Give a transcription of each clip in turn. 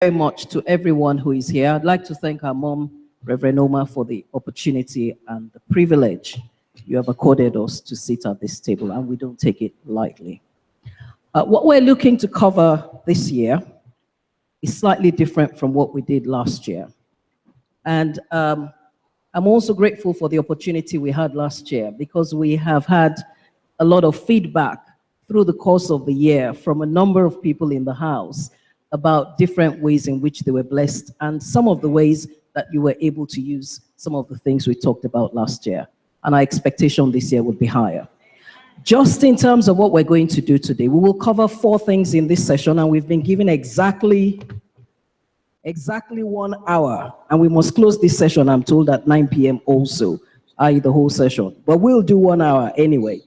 very much to everyone who is here. I'd like to thank our mom, Reverend Oma, for the opportunity and the privilege you have accorded us to sit at this table, and we don't take it lightly. What we're looking to cover this year is slightly different from what we did last year. And I'm also grateful for the opportunity we had last year, because we have had a lot of feedback through the course of the year from a number of people in the house about different ways in which they were blessed, and some of the ways that you were able to use some of the things we talked about last year. And our expectation this year would be higher. Just in terms of what we're going to do today, we will cover 4 things in this session, and we've been given exactly 1 hour. And we must close this session, I'm told, at 9 p.m. also, i.e. the whole session. But we'll do 1 hour anyway.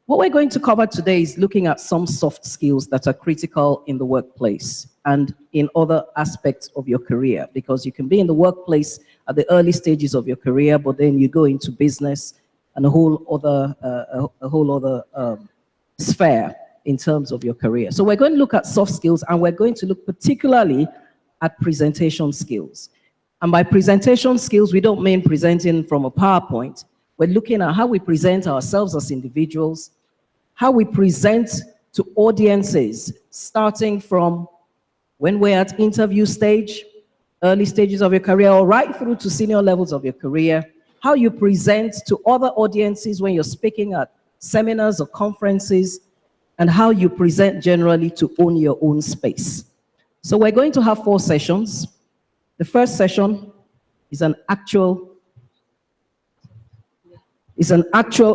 What we're going to cover today is looking at some soft skills that are critical in the workplace and in other aspects of your career, because you can be in the workplace at the early stages of your career, but then you go into business and a whole other sphere in terms of your career. So we're going to look at soft skills, and we're going to look particularly at presentation skills. And by presentation skills, we don't mean presenting from a PowerPoint. We're looking at how we present ourselves as individuals, how we present to audiences, starting from when we're at interview stage, early stages of your career, or right through to senior levels of your career, how you present to other audiences when you're speaking at seminars or conferences, and how you present generally to own your own space. So we're going to have 4 sessions. The first session is an actual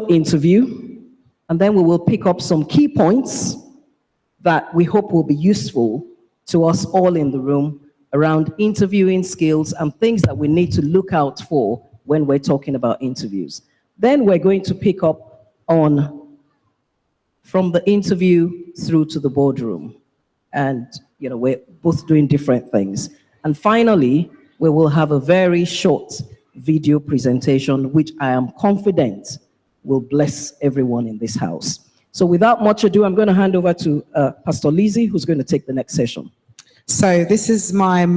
interview. And then we will pick up some key points that we hope will be useful to us all in the room around interviewing skills and things that we need to look out for when we're talking about interviews. Then we're going to pick up on from the interview through to the boardroom. And, you know, we're both doing different things. And finally, we will have a very short video presentation, which I am confident will bless everyone in this house. So without much ado, I'm going to hand over to Pastor Lizzie, who's going to take the next session. So this is my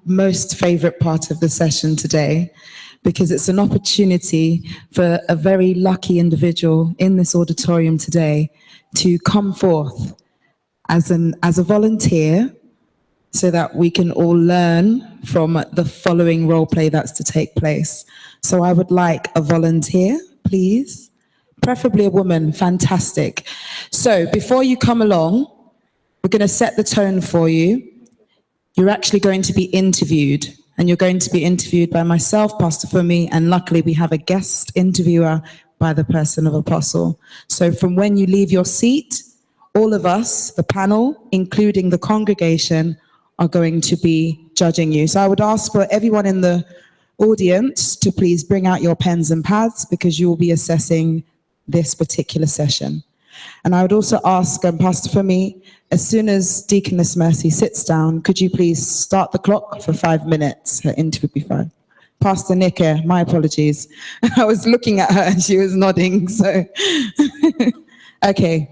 most favorite part of the session today, because it's an opportunity for a very lucky individual in this auditorium today to come forth as a volunteer, so that we can all learn from the following role play that's to take place. So I would like a volunteer, please. Preferably a woman, fantastic. So before you come along, we're going to set the tone for you. You're actually going to be interviewed, and you're going to be interviewed by myself, Pastor Fumi, and luckily we have a guest interviewer by the person of Apostle. So from when you leave your seat, all of us, the panel, including the congregation, are going to be judging you. So I would ask for everyone in the audience to please bring out your pens and pads, because you will be assessing this particular session. And I would also ask Pastor Fumi, as soon as Deaconess Mercy sits down, could you please start the clock for 5 minutes? Her interview will be fine. Pastor Nika, my apologies. I was looking at her and she was nodding, so. Okay.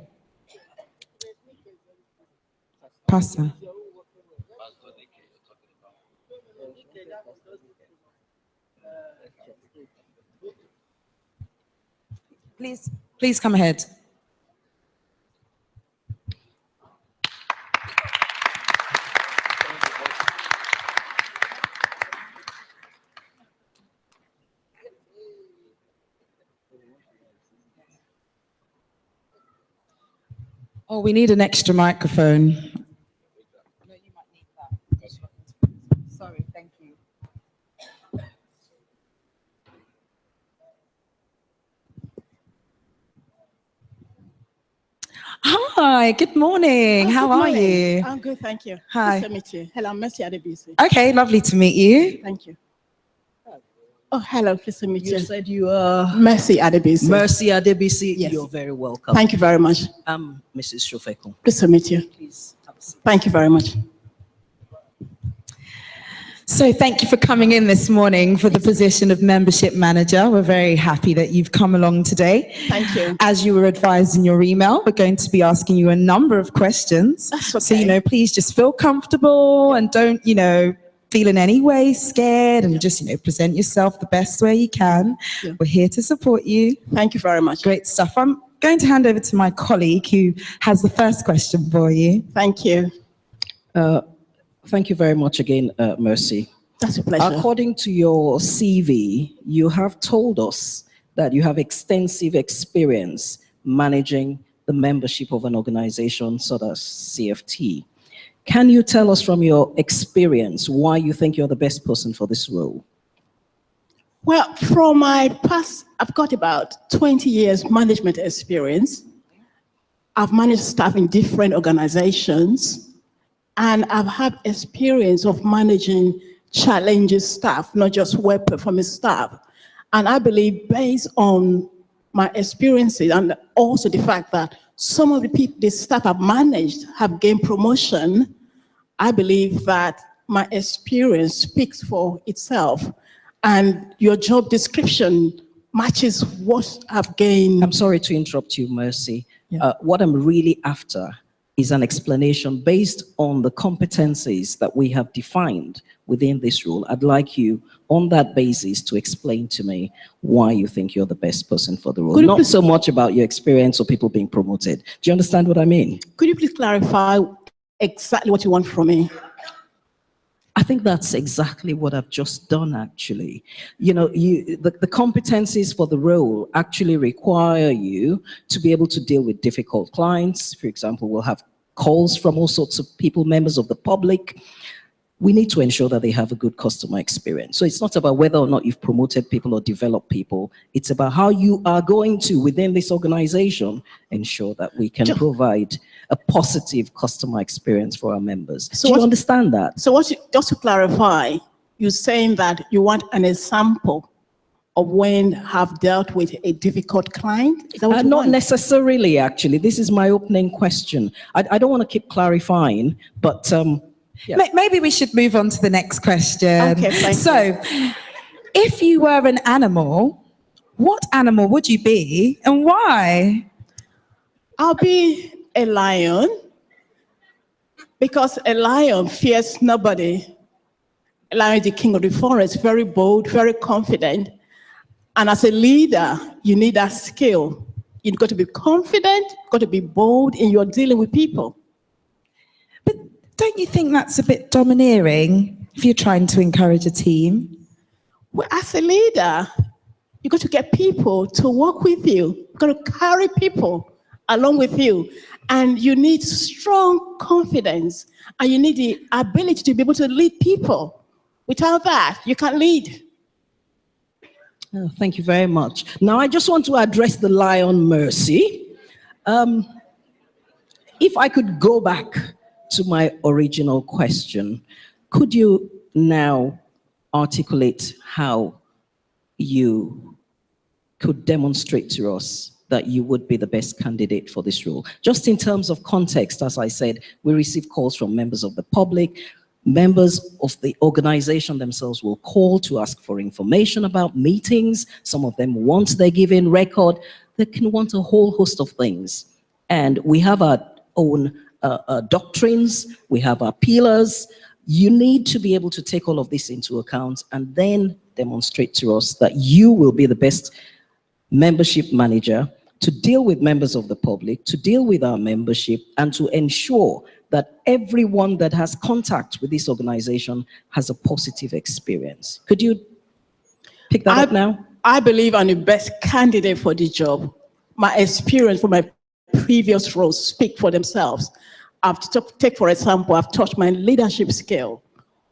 Pastor. Please come ahead. Oh, we need an extra microphone. No, you might need that. Sorry, thank you. Hi, good morning. How are you? I'm good, thank you. Hi. Nice to meet you. Hello, I'm Mercy Adebisi. Okay, lovely to meet you. Thank you. Oh, hello, pleased to meet you. You said you are Mercy Adebisi. Mercy Adebisi. Yes. You're very welcome. Thank you very much. I'm Mrs. Shofeko. Pleased to meet you. Please have a seat. Thank you very much. So thank you for coming in this morning for the position of membership manager. We're very happy that you've come along today. Thank you. As you were advised in your email, we're going to be asking you a number of questions. That's So, okay. please just feel comfortable and don't, feel in any way scared, and just, present yourself the best way you can. Yeah. We're here to support you. Thank you very much. Great stuff. I'm going to hand over to my colleague who has the first question for you. Thank you. Thank you very much again, Mercy. That's a pleasure. According to your CV, you have told us that you have extensive experience managing the membership of an organization such as CFT. Can you tell us from your experience why you think you're the best person for this role? Well, from my past, I've got about 20 years management experience. I've managed staff in different organizations, and I've had experience of managing challenging staff, not just well-performing staff. And I believe, based on my experiences and also the fact that some of the staff I've managed have gained promotion, I believe that my experience speaks for itself. And your job description matches what I've gained. I'm sorry to interrupt you, Mercy. Yeah. What I'm really after is an explanation based on the competencies that we have defined within this role. I'd like you, on that basis, to explain to me why you think you're the best person for the role. Could you Not please- so much about your experience or people being promoted. Do you understand what I mean? Could you please clarify exactly what you want from me? I think that's exactly what I've just done, actually. The competencies for the role actually require you to be able to deal with difficult clients. For example, we'll have calls from all sorts of people, members of the public. We need to ensure that they have a good customer experience. So it's not about whether or not you've promoted people or developed people. It's about how you are going to, within this organization, ensure that we can provide a positive customer experience for our members. So Do you what- understand that? So just to clarify, you're saying that you want an example of when have dealt with a difficult client? Is that what you Not want? necessarily, actually. This is my opening question. I don't want to keep clarifying, but yeah. Maybe we should move on to the next question. Okay, thank so, if you were an animal, what animal would you be and why? I'll be a lion, because a lion fears nobody. A lion is the king of the forest, very bold, very confident. And as a leader, you need that skill. You've got to be confident, got to be bold in your dealing with people. But don't you think that's a bit domineering if you're trying to encourage a team? Well, as a leader, you got to get people to work with you. You've got to carry people along with you. And you need strong confidence. And you need the ability to be able to lead people. Without that, you can't lead. Oh, thank you very much. Now, I just want to address the lion, Mercy. If I could go back to my original question, could you now articulate how you could demonstrate to us that you would be the best candidate for this role? Just in terms of context, as I said, we receive calls from members of the public. Members of the organization themselves will call to ask for information about meetings. Some of them want their given record. They can want a whole host of things. And we have our own doctrines. We have our pillars. You need to be able to take all of this into account and then demonstrate to us that you will be the best membership manager to deal with members of the public, to deal with our membership, and to ensure that everyone that has contact with this organization has a positive experience. Could you pick that up now? I believe I'm the best candidate for this job. My experience from my previous roles speak for themselves. Take, for example, I've taught my leadership skill.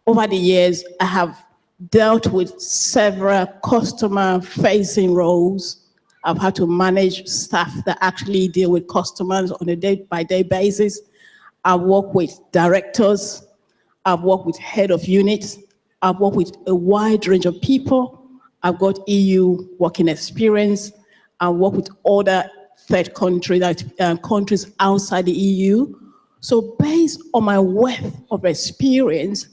Over the years, I have dealt with several customer-facing roles. I've had to manage staff that actually deal with customers on a day-by-day basis. I've worked with directors. I've worked with head of units. I've worked with a wide range of people. I've got EU working experience. I've worked with other third countries, countries outside the EU. So based on my wealth of experience,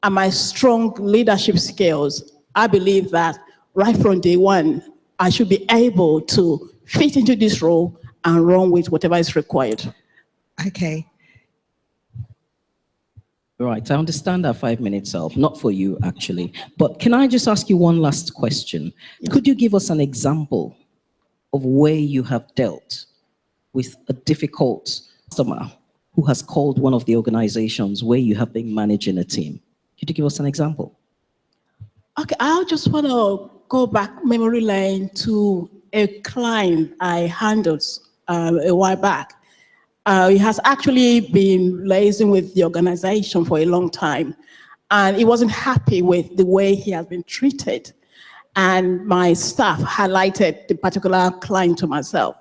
and my strong leadership skills, I believe that right from day one, I should be able to fit into this role and run with whatever is required. Okay. Right, I understand that 5 minutes help, not for you actually. But can I just ask you one last question? Yes. Could you give us an example of where you have dealt with a difficult customer who has called one of the organizations where you have been managing a team? Could you give us an example? Okay, I just want to go back memory lane to a client I handled a while back. He has actually been liaising with the organization for a long time, and he wasn't happy with the way he has been treated. And my staff highlighted the particular client to myself.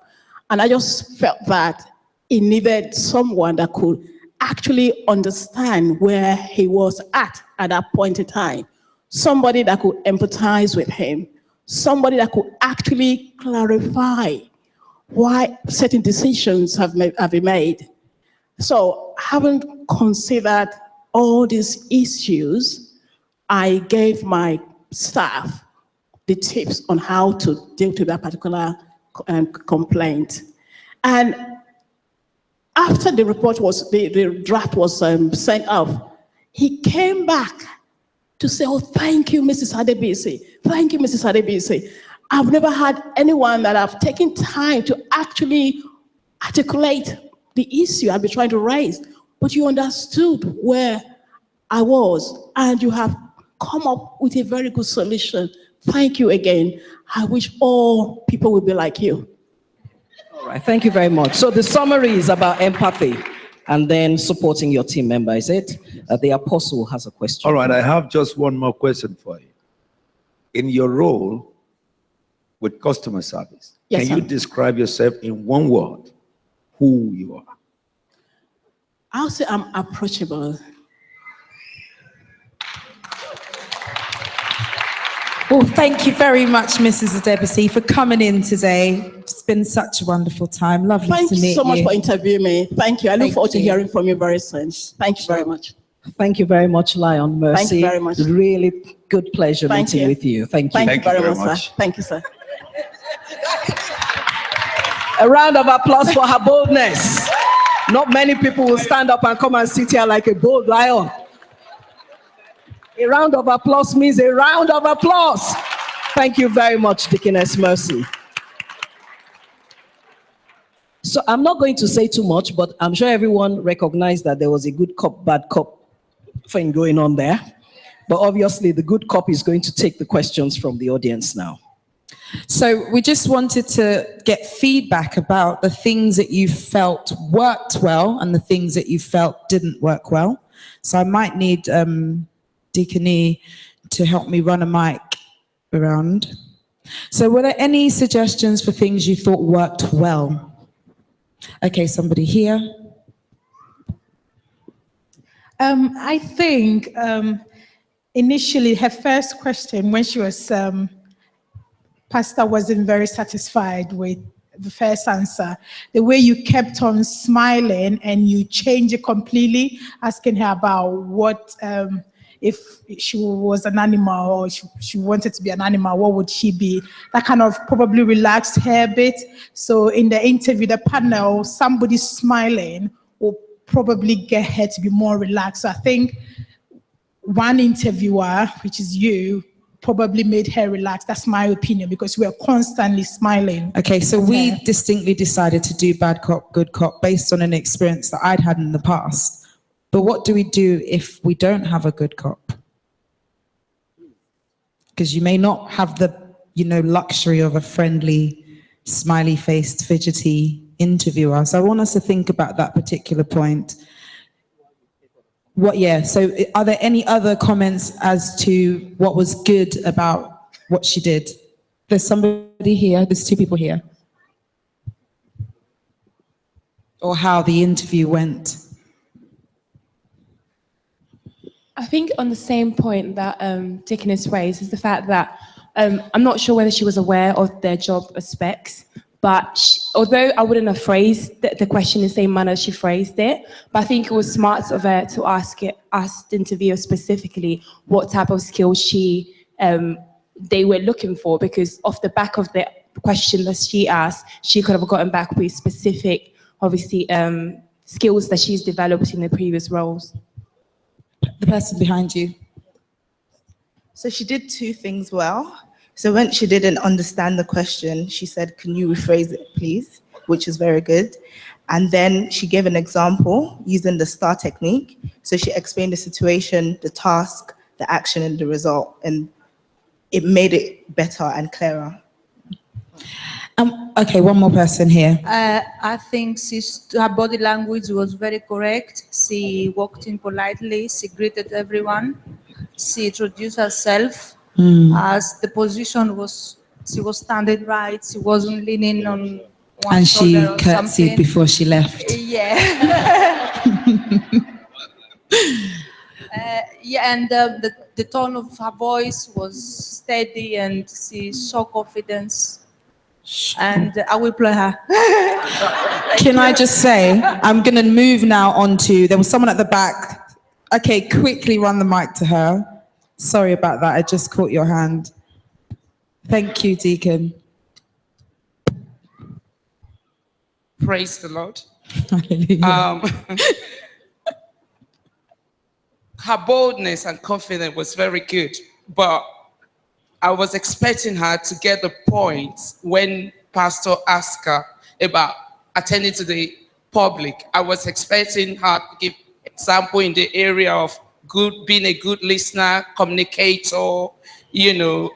And I just felt that he needed someone that could actually understand where he was at that point in time. Somebody that could empathize with him. Somebody that could actually clarify why certain decisions have been made. So having considered all these issues, I gave my staff the tips on how to deal with that particular complaint. And after the report was, the draft was sent off, he came back to say, oh, thank you, Mrs. Adebisi. Thank you, Mrs. Adebisi. I've never had anyone that I've taken time to actually articulate the issue I've been trying to raise, but you understood where I was, and you have come up with a very good solution. Thank you again. I wish all people would be like you. All right, thank you very much. So the summary is about empathy and then supporting your team member, is it? The apostle has a question. All right, I have just one more question for you. In your role with customer service, Yes, can you sir. describe yourself in one word, who you are? I'll say I'm approachable. Well, thank you very much, Mrs. Adebisi, for coming in today. It's been such a wonderful time. Lovely Thank to you meet so much you. for interviewing me. Thank you. I look Thank forward to you. hearing from you very soon. Thank you very much. Thank you very much, Lion Mercy. Thank you very much. Really good pleasure Thank meeting you. with you. Thank you. Thank you very much, sir. Thank you, sir. A round of applause for her boldness. Not many people will stand up and come and sit here like a bold lion. A round of applause means a round of applause. Thank you very much, Deaconess Mercy. So I'm not going to say too much, but I'm sure everyone recognized that there was a good cop, bad cop thing going on there. But obviously, the good cop is going to take the questions from the audience now. So we just wanted to get feedback about the things that you felt worked well and the things that you felt didn't work well. So I might need Deaconie to help me run a mic around. So were there any suggestions for things you thought worked well? Okay, somebody here. I think initially her first question when she was Pastor wasn't very satisfied with the first answer. The way you kept on smiling and you changed it completely, asking her about what, if she was an animal or she wanted to be an animal, what would she be? That kind of probably relaxed her a bit. So in the interview, the panel, somebody smiling will probably get her to be more relaxed. So I think one interviewer, which is you, probably made her relax. That's my opinion, because we're constantly smiling. Okay, so we distinctly decided to do bad cop, good cop based on an experience that I'd had in the past. But what do we do if we don't have a good cop? Because you may not have the, luxury of a friendly, smiley-faced, fidgety interviewer. So I want us to think about that particular point. So are there any other comments as to what was good about what she did? There's somebody here, there's two people here. Or how the interview went. I think on the same point that Deaconess raised is the fact that I'm not sure whether she was aware of their job specs, But although I wouldn't have phrased the question in the same manner she phrased it, but I think it was smart of her to ask the interviewer specifically what type of skills they were looking for, because off the back of the question that she asked, she could have gotten back with specific, obviously, skills that she's developed in the previous roles. The person behind you. So she did two things well. So when she didn't understand the question, she said, "Can you rephrase it, please?" Which is very good. And then she gave an example using the STAR technique. So she explained the situation, the task, the action, and the result. And it made it better and clearer. Okay, one more person here. I think her body language was very correct. She walked in politely. She greeted everyone. She introduced herself. As the position was, she was standing right. She wasn't leaning on one And she shoulder or curtsied something. before she left. Yeah. Yeah, and the tone of her voice was steady, and she showed confidence. And I will play her. Can I just say, I'm going to move now on to, there was someone at the back. Okay, quickly run the mic to her. Sorry about that, I just caught your hand. Thank you, Deacon. Praise the Lord. Hallelujah. Her boldness and confidence was very good, but I was expecting her to get the point when Pastor asked her about attending to the public. I was expecting her to give example in the area of being a good listener, communicator,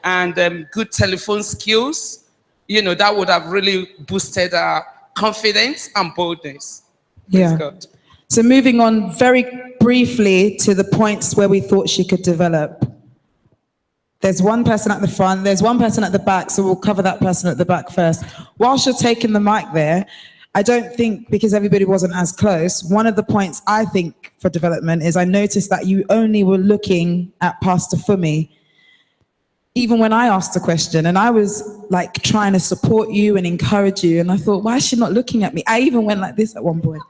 and good telephone skills. That would have really boosted her confidence and boldness. Praise God. So moving on very briefly to the points where we thought she could develop. There's one person at the front, there's one person at the back, so we'll cover that person at the back first. Whilst you're taking the mic there, I don't think, because everybody wasn't as close, one of the points I think for development is I noticed that you only were looking at Pastor Fumi, even when I asked the question, and I was like trying to support you and encourage you, and I thought, why is she not looking at me? I even went like this at one point.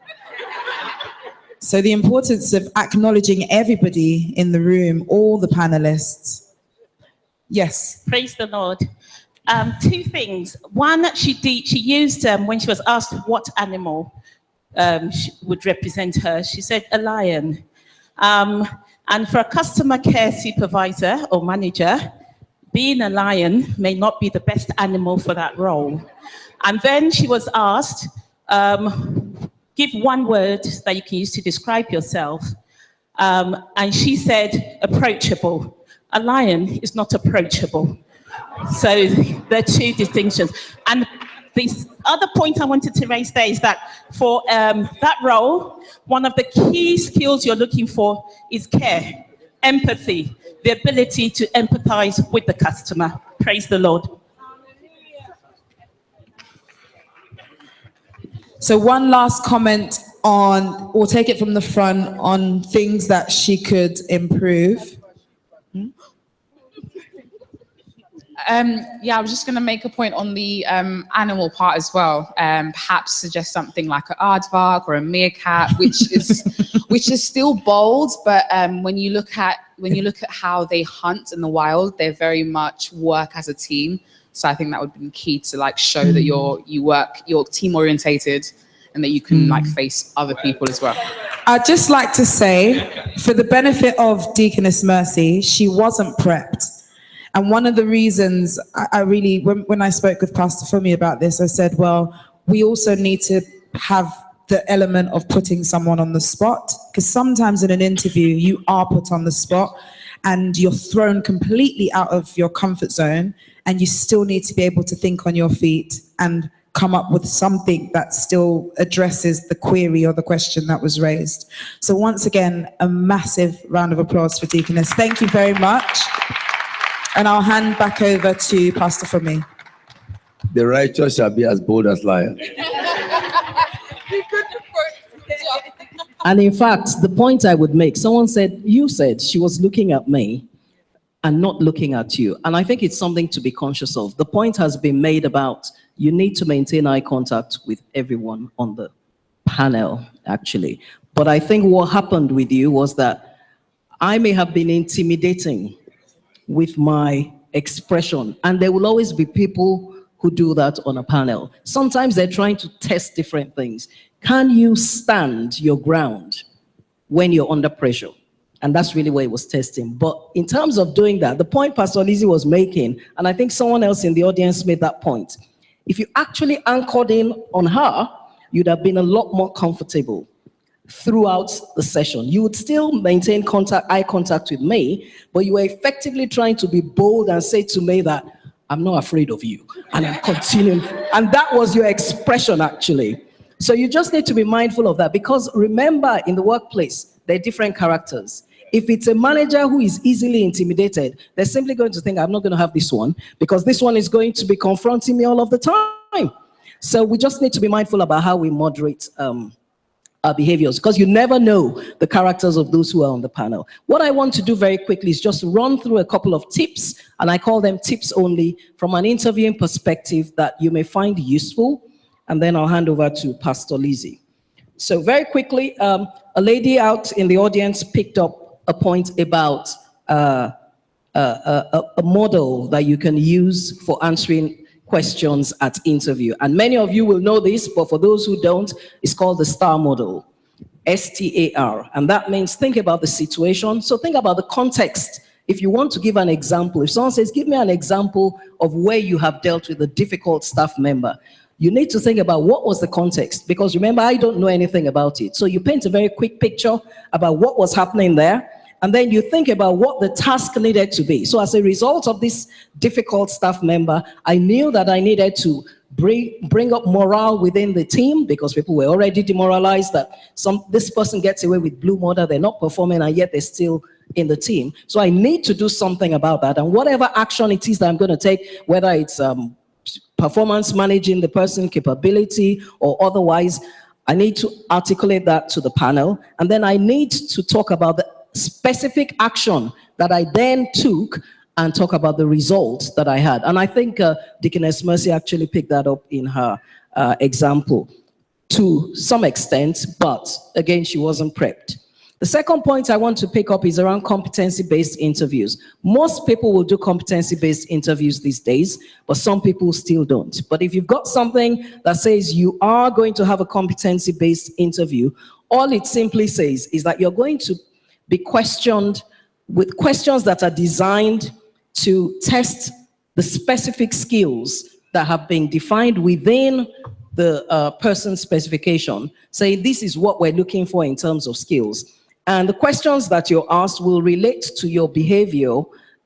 So the importance of acknowledging everybody in the room, all the panelists. Yes. Praise the Lord. Two things. One, she used, when she was asked what animal would represent her, she said a lion. And for a customer care supervisor or manager, being a lion may not be the best animal for that role. And then she was asked, give one word that you can use to describe yourself. And she said, approachable. A lion is not approachable. So there are two distinctions. And the other point I wanted to raise there is that for that role, one of the key skills you're looking for is care, empathy, the ability to empathize with the customer. Praise the Lord. So one last comment on, we'll take it from the front, on things that she could improve. Yeah, I was just going to make a point on the animal part as well. Perhaps suggest something like an aardvark or a meerkat, which is still bold, but when you look at how they hunt in the wild, they very much work as a team. So I think that would be key to show that you're team orientated and that you can face other people as well. I'd just like to say, for the benefit of Deaconess Mercy, she wasn't prepped. And one of the reasons I really, when I spoke with Pastor Fumi about this, I said, well, we also need to have the element of putting someone on the spot, because sometimes in an interview, you are put on the spot and you're thrown completely out of your comfort zone, and you still need to be able to think on your feet and come up with something that still addresses the query or the question that was raised. So once again, a massive round of applause for Deaconess. Thank you very much. And I'll hand back over to Pastor Fumi. The righteous shall be as bold as lions. And in fact, the point I would make, someone said, you said she was looking at me. and not looking at you. And I think it's something to be conscious of. The point has been made about you need to maintain eye contact with everyone on the panel, actually. But I think what happened with you was that I may have been intimidating with my expression, and there will always be people who do that on a panel. Sometimes they're trying to test different things. Can you stand your ground when you're under pressure? And that's really what it was testing. But in terms of doing that, the point Pastor Lizzie was making, and I think someone else in the audience made that point, if you actually anchored in on her, you'd have been a lot more comfortable throughout the session. You would still maintain eye contact with me, but you were effectively trying to be bold and say to me that I'm not afraid of you, and I'm continuing. And that was your expression, actually. So you just need to be mindful of that, because remember, in the workplace, there are different characters. If it's a manager who is easily intimidated, they're simply going to think, I'm not going to have this one, because this one is going to be confronting me all of the time. So we just need to be mindful about how we moderate our behaviors, because you never know the characters of those who are on the panel. What I want to do very quickly is just run through a couple of tips, and I call them tips only, from an interviewing perspective that you may find useful, and then I'll hand over to Pastor Lizzie. So very quickly, a lady out in the audience picked up a point about a model that you can use for answering questions at interview. And many of you will know this, but for those who don't, it's called the STAR model, STAR. And that means think about the situation. So think about the context. If you want to give an example, if someone says, give me an example of where you have dealt with a difficult staff member, you need to think about what was the context, because remember, I don't know anything about it. So you paint a very quick picture about what was happening there, and then you think about what the task needed to be. So as a result of this difficult staff member, I knew that I needed to bring up morale within the team, because people were already demoralized that this person gets away with blue murder, they're not performing, and yet they're still in the team. So I need to do something about that. And whatever action it is that I'm going to take, whether it's performance managing the person, capability, or otherwise, I need to articulate that to the panel. And then I need to talk about the specific action that I then took and talk about the results that I had. And I think Deaconess Mercy actually picked that up in her example to some extent, but again, she wasn't prepped. The second point I want to pick up is around competency-based interviews. Most people will do competency-based interviews these days, but some people still don't. But if you've got something that says you are going to have a competency-based interview, all it simply says is that you're going to be questioned with questions that are designed to test the specific skills that have been defined within the person's specification. Say, this is what we're looking for in terms of skills. And the questions that you're asked will relate to your behavior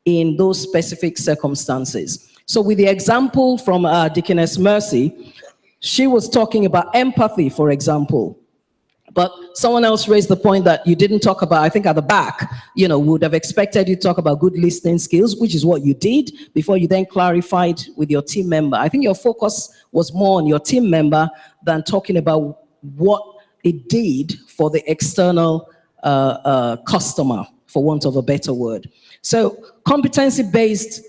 in those specific circumstances. So with the example from Deaconess Mercy, she was talking about empathy, for example. But someone else raised the point that you didn't talk about, I think at the back, would have expected you to talk about good listening skills, which is what you did before you then clarified with your team member. I think your focus was more on your team member than talking about what it did for the external customer, for want of a better word. So competency-based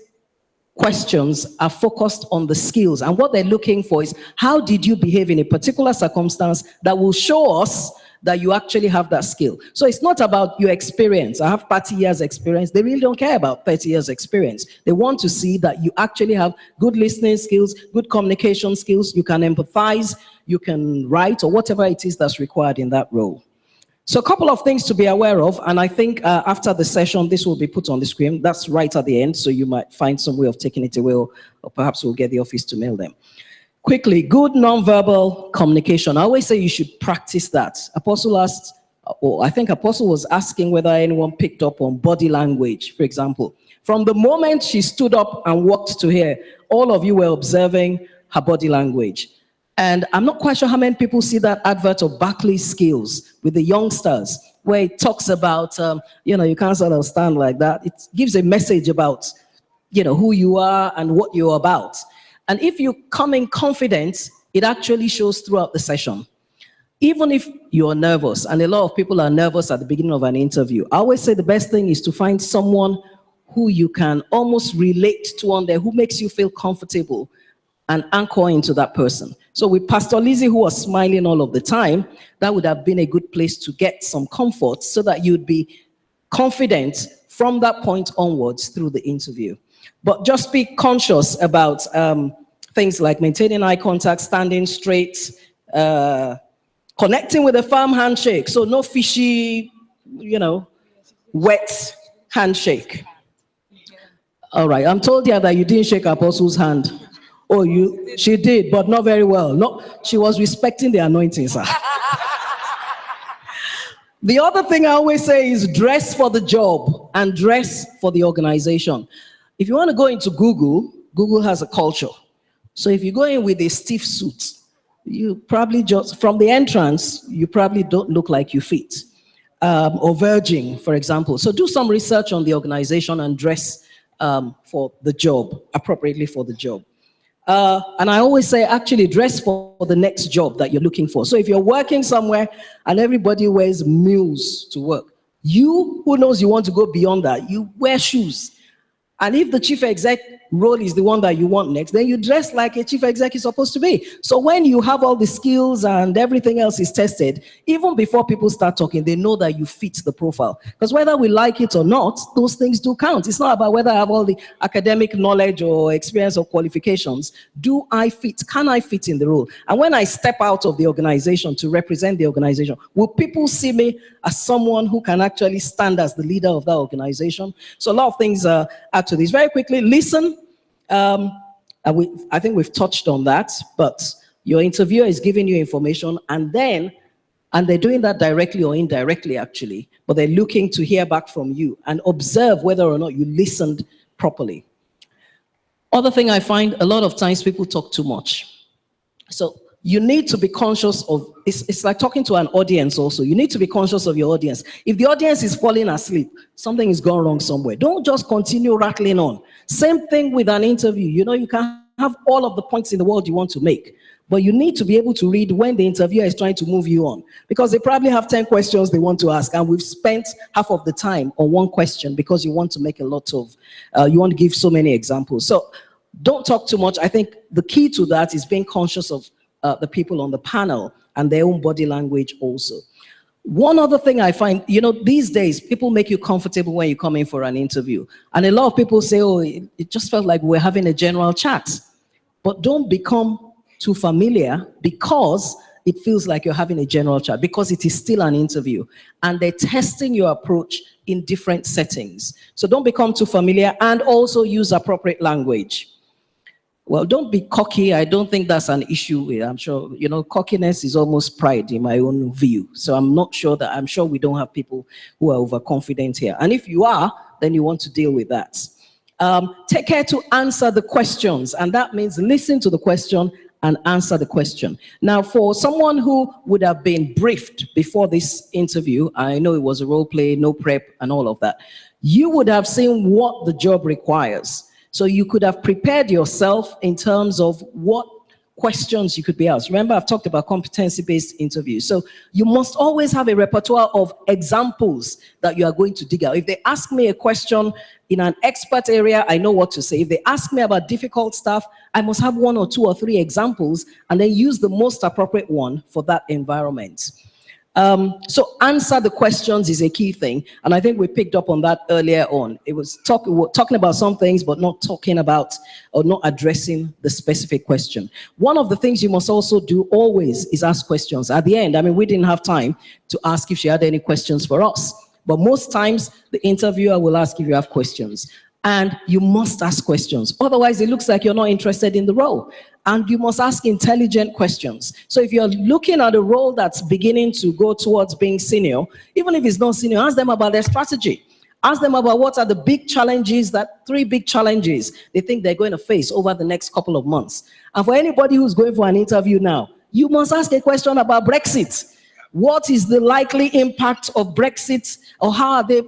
questions are focused on the skills, and what they're looking for is how did you behave in a particular circumstance that will show us that you actually have that skill. So it's not about your experience. I have 30 years experience. They really don't care about 30 years experience. They want to see that you actually have good listening skills, good communication skills, you can empathize, you can write, or whatever it is that's required in that role. So a couple of things to be aware of, and I think after the session, this will be put on the screen. That's right at the end, so you might find some way of taking it away, or perhaps we'll get the office to mail them. Quickly, good nonverbal communication. I always say you should practice that. Apostle asked, or I think Apostle was asking whether anyone picked up on body language, for example. From the moment she stood up and walked to here, all of you were observing her body language. And I'm not quite sure how many people see that advert of Barclays Skills with the youngsters, where it talks about, you can't sort of stand like that. It gives a message about, who you are and what you're about. And if you come in confident, it actually shows throughout the session. Even if you're nervous, and a lot of people are nervous at the beginning of an interview, I always say the best thing is to find someone who you can almost relate to on there, who makes you feel comfortable, and anchor into that person. So with Pastor Lizzie, who was smiling all of the time, that would have been a good place to get some comfort so that you'd be confident from that point onwards through the interview. But just be conscious about things like maintaining eye contact, standing straight, connecting with a firm handshake. So no fishy, wet handshake. All right, I'm told here that you didn't shake Apostle's hand. Oh, she did, but not very well. No, she was respecting the anointing, sir. The other thing I always say is dress for the job and dress for the organization. If you want to go into Google, Google has a culture. So if you go in with a stiff suit, you probably just, from the entrance, you probably don't look like you fit. Or verging, for example. So do some research on the organization and dress for the job, appropriately for the job. And I always say, actually dress for the next job that you're looking for. So if you're working somewhere and everybody wears mules to work, you, who knows you want to go beyond that, you wear shoes. And if the chief exec role is the one that you want next, then you dress like a chief exec is supposed to be. So when you have all the skills and everything else is tested, even before people start talking, they know that you fit the profile. Because whether we like it or not, those things do count. It's not about whether I have all the academic knowledge or experience or qualifications. Do I fit? Can I fit in the role? And when I step out of the organization to represent the organization, will people see me as someone who can actually stand as the leader of that organization? So a lot of things add to this. Very quickly, listen. I think we've touched on that, but your interviewer is giving you information and they're doing that directly or indirectly actually, but they're looking to hear back from you and observe whether or not you listened properly. Other thing I find, a lot of times people talk too much. So you need to be conscious of, it's like talking to an audience also. You need to be conscious of your audience. If the audience is falling asleep, something is gone wrong somewhere. Don't just continue rattling on. Same thing with an interview. You can have all of the points in the world you want to make, but you need to be able to read when the interviewer is trying to move you on, because they probably have 10 questions they want to ask, and we've spent half of the time on one question because you want to make a lot of, you want to give so many examples. So don't talk too much. I think the key to that is being conscious of the people on the panel and their own body language also. One other thing I find, these days, people make you comfortable when you come in for an interview. And a lot of people say, oh, it just felt like we're having a general chat. But don't become too familiar because it feels like you're having a general chat, because it is still an interview. And they're testing your approach in different settings. So don't become too familiar, and also use appropriate language. Well, don't be cocky. I don't think that's an issue. I'm sure, cockiness is almost pride in my own view. So I'm sure we don't have people who are overconfident here. And if you are, then you want to deal with that. Take care to answer the questions. And that means listen to the question and answer the question. Now, for someone who would have been briefed before this interview, I know it was a role play, no prep and all of that, you would have seen what the job requires. So you could have prepared yourself in terms of what questions you could be asked. Remember, I've talked about competency-based interviews. So you must always have a repertoire of examples that you are going to dig out. If they ask me a question in an expert area, I know what to say. If they ask me about difficult stuff, I must have 1 or 2 or 3 examples and then use the most appropriate one for that environment. So answer the questions is a key thing, and I think we picked up on that earlier on. It was talking about some things, but not talking about or not addressing the specific question. One of the things you must also do always is ask questions. At the end, we didn't have time to ask if she had any questions for us, but most times the interviewer will ask if you have questions. And you must ask questions. Otherwise, it looks like you're not interested in the role. And you must ask intelligent questions. So if you're looking at a role that's beginning to go towards being senior, even if it's not senior, ask them about their strategy. Ask them about what are the big challenges, 3 big challenges they think they're going to face over the next couple of months. And for anybody who's going for an interview now, you must ask a question about Brexit. What is the likely impact of Brexit, or how are they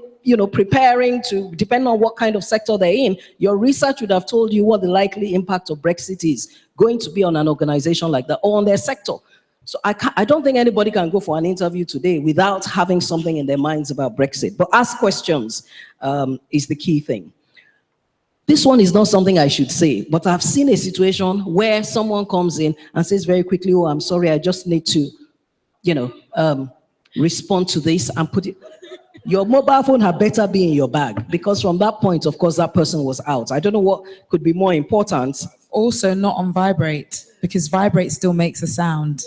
preparing to, depending on what kind of sector they're in, your research would have told you what the likely impact of Brexit is going to be on an organization like that or on their sector. So I don't think anybody can go for an interview today without having something in their minds about Brexit. But ask questions is the key thing. This one is not something I should say, but I've seen a situation where someone comes in and says very quickly, oh, I'm sorry, I just need to, respond to this and put it. Your mobile phone had better be in your bag, because from that point, of course, that person was out. I don't know what could be more important. Also not on vibrate, because vibrate still makes a sound.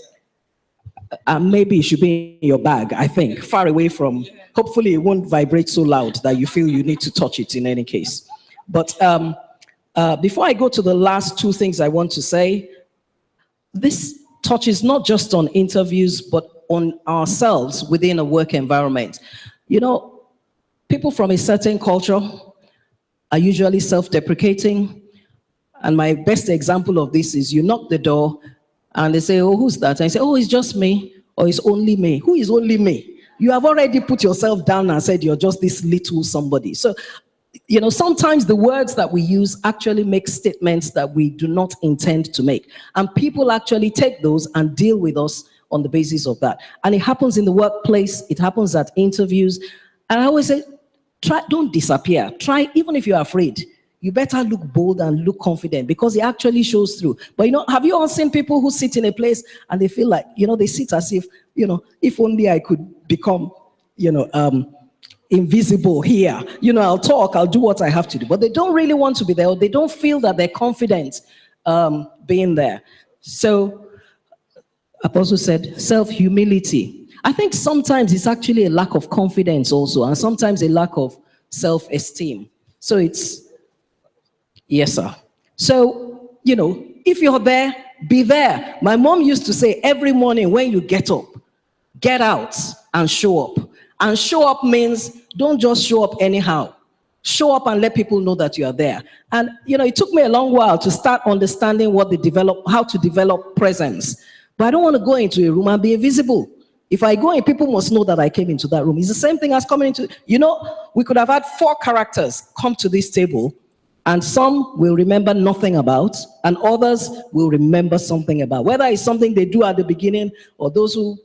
Maybe it should be in your bag, I think, far away from, hopefully it won't vibrate so loud that you feel you need to touch it in any case. But before I go to the last two things I want to say, this touches not just on interviews, but on ourselves within a work environment. People from a certain culture are usually self-deprecating. And my best example of this is you knock the door and they say, oh, who's that? And I say, oh, it's just me, or it's only me. Who is only me? You have already put yourself down and said you're just this little somebody. So, sometimes the words that we use actually make statements that we do not intend to make. And people actually take those and deal with us on the basis of that. And it happens in the workplace. It happens at interviews. And I always say, don't disappear. Try, even if you're afraid, you better look bold and look confident, because it actually shows through. But have you all seen people who sit in a place and they feel like, they sit as if, if only I could become, invisible here. I'll talk, I'll do what I have to do. But they don't really want to be there, or they don't feel that they're confident being there. So, Apostle said, self-humility. I think sometimes it's actually a lack of confidence also, and sometimes a lack of self-esteem. So it's, yes, sir. So, if you're there, be there. My mom used to say, every morning when you get up, get out and show up. And show up means don't just show up anyhow. Show up and let people know that you are there. And, it took me a long while to start understanding how to develop presence. But I don't want to go into a room and be invisible. If I go in, people must know that I came into that room. It's the same thing as coming into, we could have had 4 characters come to this table, and some will remember nothing about, and others will remember something about. Whether it's something they do at the beginning, or those who,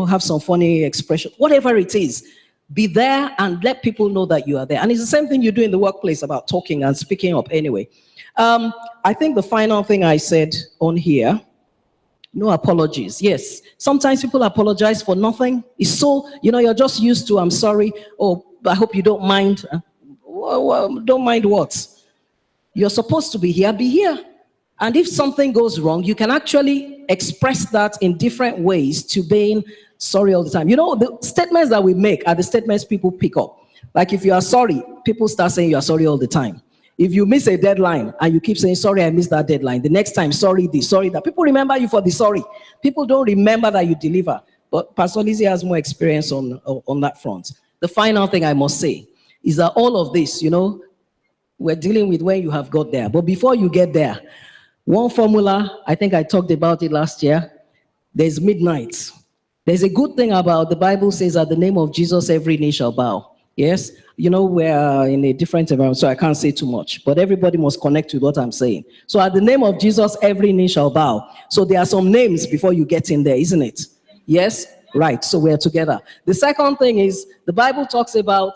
have some funny expression, whatever it is, be there and let people know that you are there. And it's the same thing you do in the workplace about talking and speaking up anyway. I think the final thing I said on here, no apologies. Yes, sometimes people apologize for nothing. It's so, you're just used to, I'm sorry, oh, I hope you don't mind. Don't mind what? You're supposed to be here, be here. And if something goes wrong, you can actually express that in different ways to being sorry all the time. The statements that we make are the statements people pick up. Like if you are sorry, people start saying you are sorry all the time. If you miss a deadline and you keep saying, sorry, I missed that deadline, the next time, sorry this, sorry that. People remember you for the sorry. People don't remember that you deliver. But Pastor Lizzie has more experience on that front. The final thing I must say is that all of this, we're dealing with when you have got there. But before you get there, one formula, I think I talked about it last year, there's midnight. There's a good thing about the Bible says at the name of Jesus, every knee shall bow. Yes? We're in a different environment, so I can't say too much. But everybody must connect with what I'm saying. So at the name of Jesus, every knee shall bow. So there are some names before you get in there, isn't it? Yes? Right. So we're together. The second thing is the Bible talks about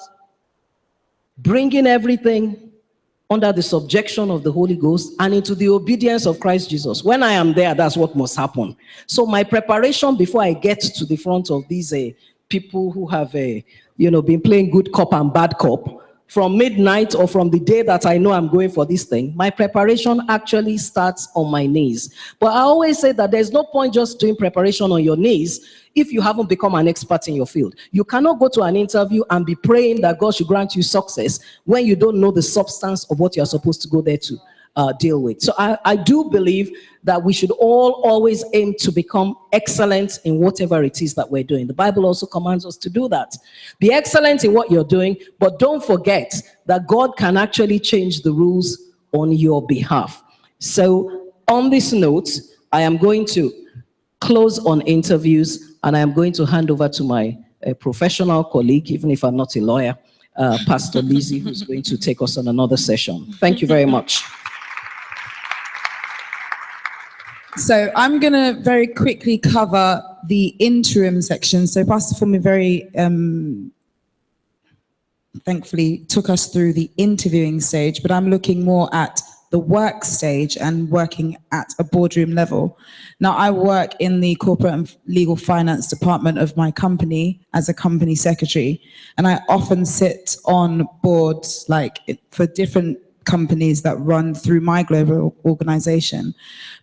bringing everything under the subjection of the Holy Ghost and into the obedience of Christ Jesus. When I am there, that's what must happen. So my preparation before I get to the front of these people who have been playing good cop and bad cop, from midnight or from the day that I know I'm going for this thing, my preparation actually starts on my knees. But I always say that there's no point just doing preparation on your knees if you haven't become an expert in your field. You cannot go to an interview and be praying that God should grant you success when you don't know the substance of what you're supposed to go there to deal with. So I do believe that we should all always aim to become excellent in whatever it is that we're doing. The Bible also commands us to do that. Be excellent in what you're doing, but don't forget that God can actually change the rules on your behalf. So on this note, I am going to close on interviews, and I am going to hand over to my professional colleague, even if I'm not a lawyer, Pastor Lizzie, who's going to take us on another session. Thank you very much. So I'm going to very quickly cover the interim section. So Pastor Fumi very thankfully took us through the interviewing stage, but I'm looking more at the work stage and working at a boardroom level. Now, I work in the corporate and legal finance department of my company as a company secretary, and I often sit on boards for different companies that run through my global organization.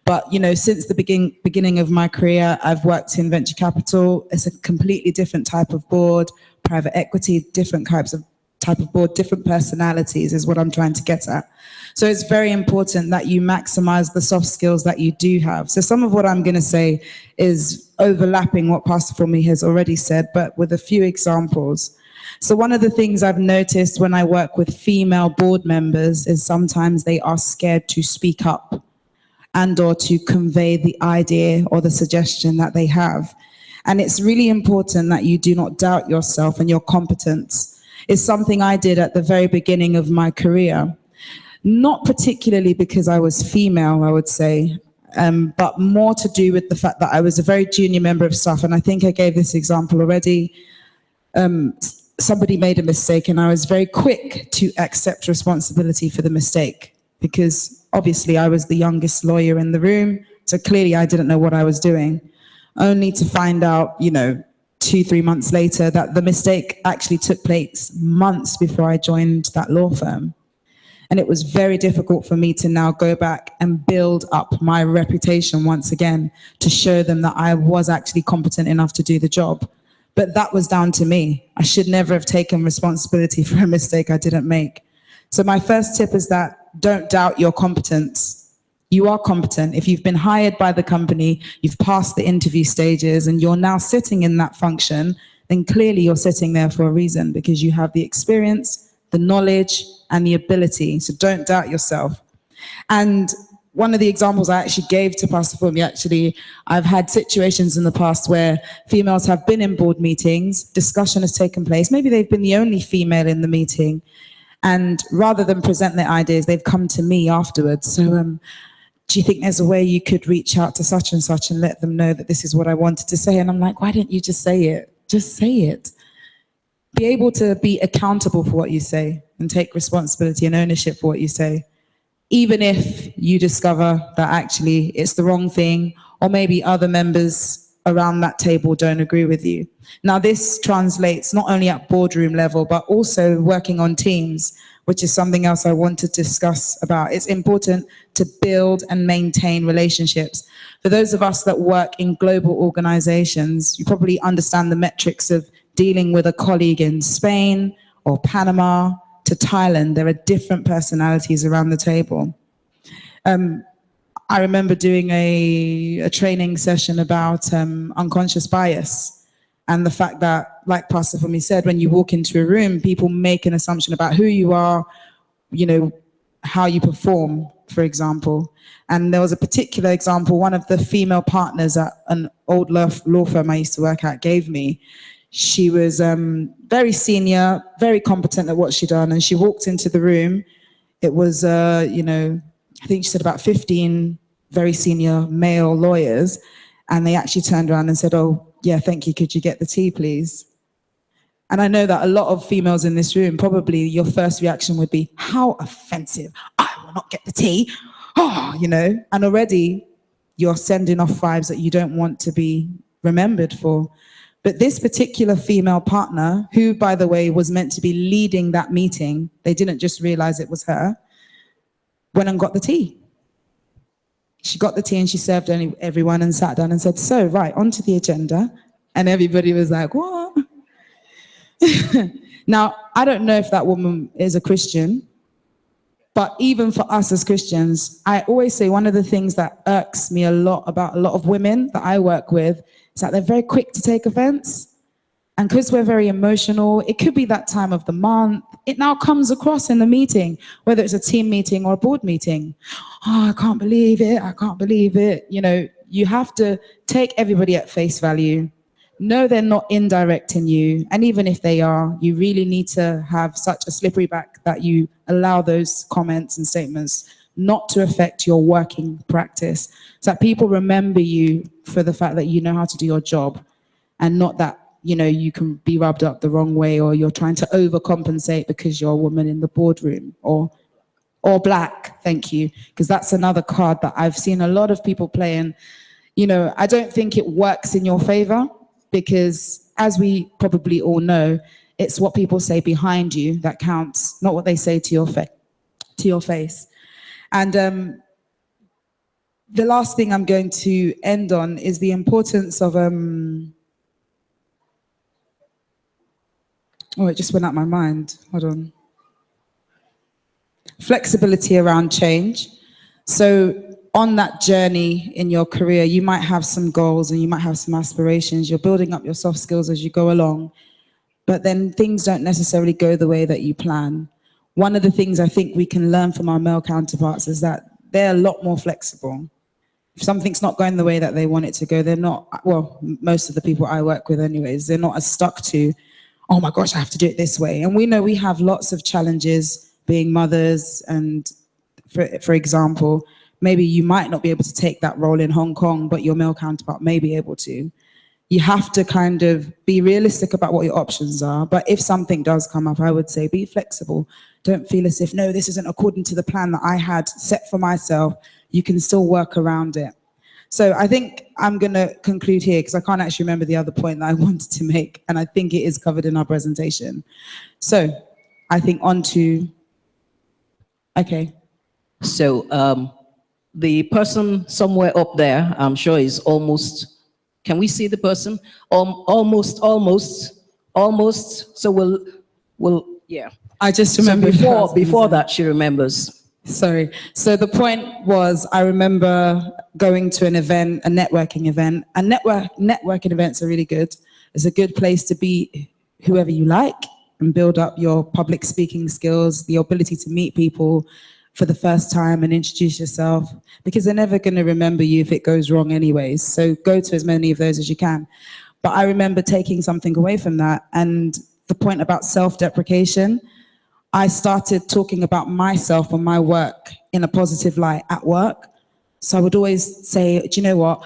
But, since the beginning of my career, I've worked in venture capital. It's a completely different type of board, private equity, different type of board, different personalities is what I'm trying to get at. So it's very important that you maximize the soft skills that you do have. So some of what I'm going to say is overlapping what Pastor Fumi has already said, but with a few examples. So one of the things I've noticed when I work with female board members is sometimes they are scared to speak up and or to convey the idea or the suggestion that they have. And it's really important that you do not doubt yourself and your competence. It's something I did at the very beginning of my career. Not particularly because I was female, I would say, but more to do with the fact that I was a very junior member of staff. And I think I gave this example already. Somebody made a mistake and I was very quick to accept responsibility for the mistake because obviously I was the youngest lawyer in the room. So clearly I didn't know what I was doing, only to find out, 2-3 months later that the mistake actually took place months before I joined that law firm. And it was very difficult for me to now go back and build up my reputation once again to show them that I was actually competent enough to do the job. But that was down to me. I should never have taken responsibility for a mistake I didn't make. So my first tip is that don't doubt your competence. You are competent. If you've been hired by the company, you've passed the interview stages, and you're now sitting in that function, then clearly you're sitting there for a reason because you have the experience, the knowledge, and the ability. So don't doubt yourself. And one of the examples I actually gave to Pastor Fumi, I've had situations in the past where females have been in board meetings, discussion has taken place, maybe they've been the only female in the meeting, and rather than present their ideas, they've come to me afterwards. So do you think there's a way you could reach out to such and such and let them know that this is what I wanted to say? And I'm like, why didn't you just say it? Just say it. Be able to be accountable for what you say and take responsibility and ownership for what you say, even if you discover that actually it's the wrong thing, or maybe other members around that table don't agree with you. Now, this translates not only at boardroom level, but also working on teams, which is something else I want to discuss about. It's important to build and maintain relationships. For those of us that work in global organizations, you probably understand the metrics of dealing with a colleague in Spain or Panama to Thailand. There are different personalities around the table. I remember doing a training session about unconscious bias and the fact that, like Pastor Fumi said, when you walk into a room, people make an assumption about who you are, how you perform, for example. And there was a particular example one of the female partners at an old law firm I used to work at gave me. She was very senior, very competent at what she'd done, and she walked into the room. It was, I think she said about 15 very senior male lawyers, and they actually turned around and said, "Oh, yeah, thank you, could you get the tea, please?" And I know that a lot of females in this room, probably your first reaction would be, how offensive, I will not get the tea, and already you're sending off vibes that you don't want to be remembered for. But this particular female partner, who, by the way, was meant to be leading that meeting, they didn't just realize it was her, went and got the tea. She got the tea and she served everyone and sat down and said, "So, right, onto the agenda." And everybody was like, "What?" Now, I don't know if that woman is a Christian, but even for us as Christians, I always say one of the things that irks me a lot about a lot of women that I work with is that they're very quick to take offense. And because we're very emotional, it could be that time of the month, it now comes across in the meeting, whether it's a team meeting or a board meeting. "Oh, I can't believe it, I can't believe it." You have to take everybody at face value. No, they're not indirecting you. And even if they are, you really need to have such a slippery back that you allow those comments and statements not to affect your working practice, so that people remember you for the fact that you know how to do your job, and not that you know, you can be rubbed up the wrong way, or you're trying to overcompensate because you're a woman in the boardroom, or black, thank you, because that's another card that I've seen a lot of people play. And, you know, I don't think it works in your favor, because as we probably all know, it's what people say behind you that counts, not what they say to your face. And the last thing I'm going to end on is the importance of oh, it just went out my mind. Hold on. Flexibility around change. So on that journey in your career, you might have some goals and you might have some aspirations. You're building up your soft skills as you go along, but then things don't necessarily go the way that you plan. One of the things I think we can learn from our male counterparts is that they're a lot more flexible. If something's not going the way that they want it to go, they're not, well, most of the people I work with anyways, they're not as stuck to, oh my gosh, I have to do it this way. And we know we have lots of challenges being mothers, and for example, maybe you might not be able to take that role in Hong Kong, but your male counterpart may be able to. You have to kind of be realistic about what your options are. But if something does come up, I would say be flexible. Don't feel as if, no, this isn't according to the plan that I had set for myself. You can still work around it. So I think I'm going to conclude here, because I can't actually remember the other point that I wanted to make, and I think it is covered in our presentation. So I think on to, okay. So the person somewhere up there, I'm sure is almost, can we see the person? Almost. So we'll yeah. I just remember before that she remembers. Sorry. So the point was, I remember going to an event, a networking event, and networking events are really good. It's a good place to be whoever you like and build up your public speaking skills, the ability to meet people for the first time and introduce yourself, because they're never going to remember you if it goes wrong anyways. So go to as many of those as you can. But I remember taking something away from that, and the point about self-deprecation, I started talking about myself and my work in a positive light at work. So I would always say, do you know what?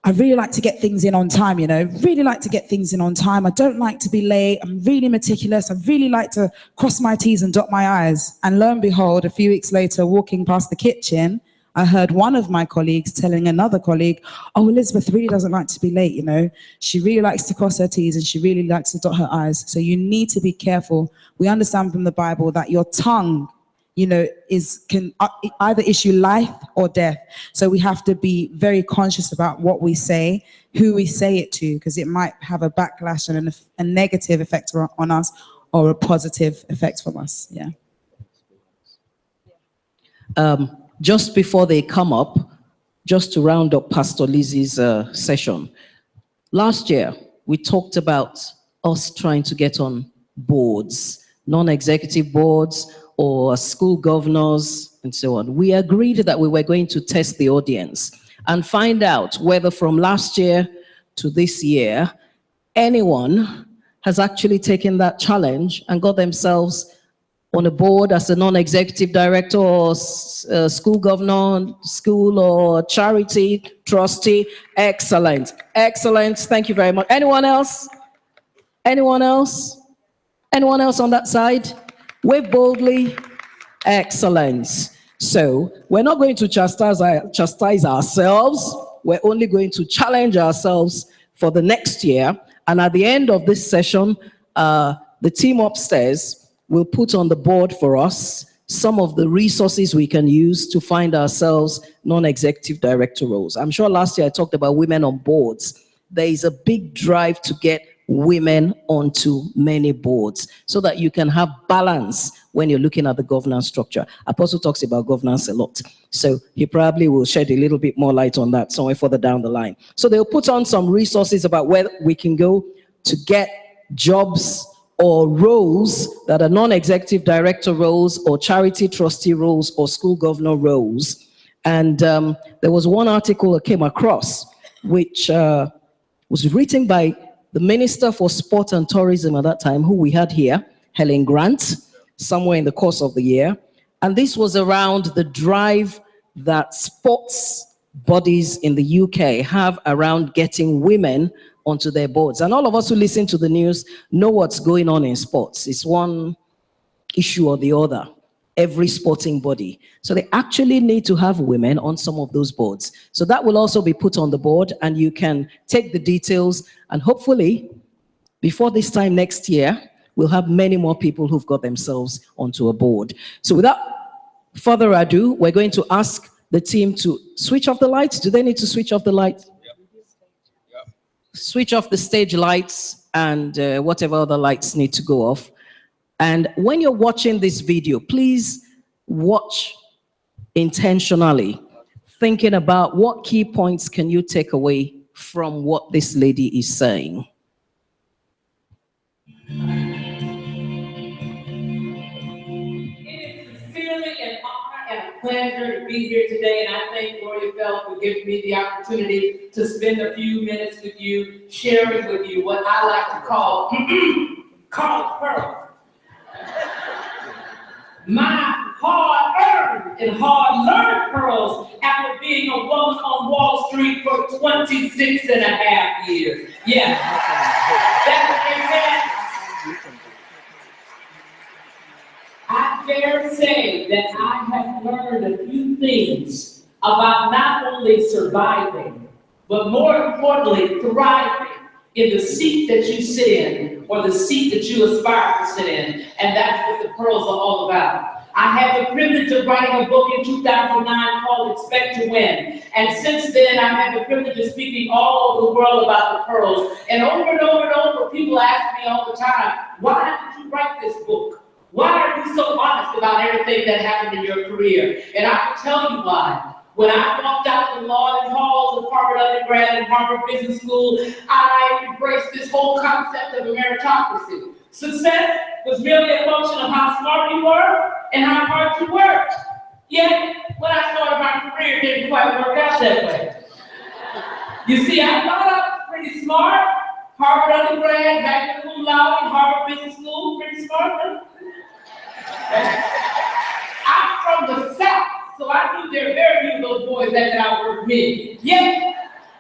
I really like to get things in on time, you know, really like to get things in on time. I don't like to be late. I'm really meticulous. I really like to cross my T's and dot my I's. And lo and behold, a few weeks later, walking past the kitchen, I heard one of my colleagues telling another colleague, oh, Elizabeth really doesn't like to be late, you know. She really likes to cross her T's and she really likes to dot her I's. So you need to be careful. We understand from the Bible that your tongue, you know, can either issue life or death. So we have to be very conscious about what we say, who we say it to, because it might have a backlash and a negative effect on us, or a positive effect from us. Yeah. Just before they come up, just to round up Pastor Lizzie's session, last year we talked about us trying to get on boards, non-executive boards or school governors and so on. We agreed that we were going to test the audience and find out whether from last year to this year, anyone has actually taken that challenge and got themselves on a board as a non-executive director or school governor, school or charity trustee. Excellent, excellent. Thank you very much. Anyone else? Anyone else? Anyone else on that side? Wave boldly. Excellent. So we're not going to chastise ourselves. We're only going to challenge ourselves for the next year. And at the end of this session, the team upstairs will put on the board for us some of the resources we can use to find ourselves non-executive director roles. I'm sure last year I talked about women on boards. There is a big drive to get women onto many boards so that you can have balance when you're looking at the governance structure. Apostle talks about governance a lot, so he probably will shed a little bit more light on that somewhere further down the line. So they'll put on some resources about where we can go to get jobs or roles that are non-executive director roles or charity trustee roles or school governor roles. And there was one article I came across which was written by the Minister for Sport and Tourism at that time, who we had here, Helen Grant, somewhere in the course of the year. And this was around the drive that sports bodies in the UK have around getting women onto their boards. And all of us who listen to the news know what's going on in sports. It's one issue or the other, every sporting body. So they actually need to have women on some of those boards. So that will also be put on the board, and you can take the details, and hopefully before this time next year, we'll have many more people who've got themselves onto a board. So without further ado, we're going to ask the team to switch off the lights. Do they need to switch off the lights? Yep. Switch off the stage lights and whatever other lights need to go off. And when you're watching this video, please watch intentionally, thinking about what key points can you take away from what this lady is saying. Pleasure to be here today, and I thank Gloria Fell for giving me the opportunity to spend a few minutes with you, sharing with you what I like to call college pearls. My hard-earned and hard-learned pearls after being a woman on Wall Street for 26 and a half years. Yeah, I dare say that I have learned a few things about not only surviving, but more importantly, thriving in the seat that you sit in, or the seat that you aspire to sit in. And that's what the pearls are all about. I had the privilege of writing a book in 2009 called Expect to Win. And since then, I've had the privilege of speaking all over the world about the pearls. And over and over and over, people ask me all the time, why did you write this book? Why are you so honest about everything that happened in your career? And I can tell you why. When I walked out the law and halls of Harvard undergrad and Harvard Business School, I embraced this whole concept of a meritocracy. Success was merely a function of how smart you were and how hard you worked. Yet, when I started my career, it didn't quite work out that way. You see, I thought I was pretty smart. Harvard undergrad, back to cum laude, Harvard Business School, pretty smart. I'm from the South, so I knew there were very few of those boys that could outwork me. Yet,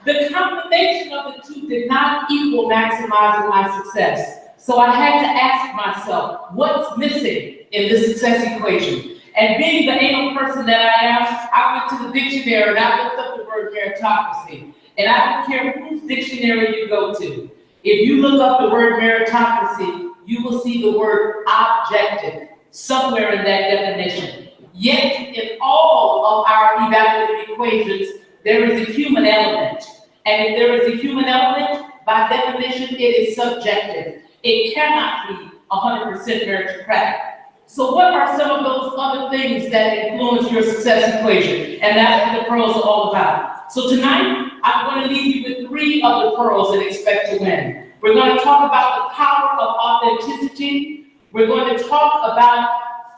the combination of the two did not equal maximizing my success. So I had to ask myself, what's missing in this success equation? And being the anal person that I am, I went to the dictionary and I looked up the word meritocracy. And I don't care whose dictionary you go to. If you look up the word meritocracy, you will see the word objective somewhere in that definition. Yet, in all of our evaluative equations, there is a human element. And if there is a human element, by definition, it is subjective. It cannot be 100% meritocratic. So what are some of those other things that influence your success equation? And that's what the pearls are all about. So tonight, I'm going to leave you with 3 of the pearls that Expect to Win. We're going to talk about the power of authenticity. We're going to talk about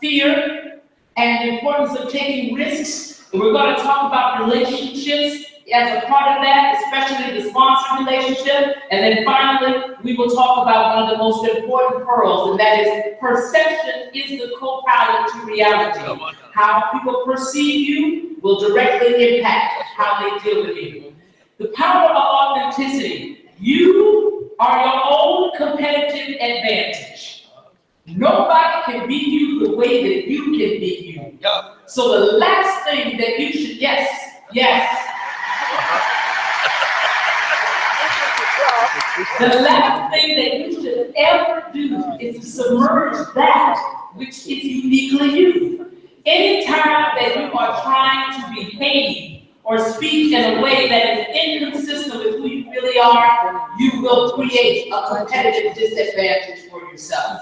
fear and the importance of taking risks. And we're going to talk about relationships as a part of that, especially the sponsor relationship. And then finally, we will talk about one of the most important pearls, and that is perception is the co-pilot to reality. How people perceive you will directly impact how they deal with you. The power of authenticity. You are your own competitive advantage. Nobody can beat you the way that you can beat you. So the last thing that you should, the last thing that you should ever do is to submerge that which is uniquely you. Anytime that you are trying to behave or speak in a way that is inconsistent with who you really are, you will create a competitive disadvantage for yourself.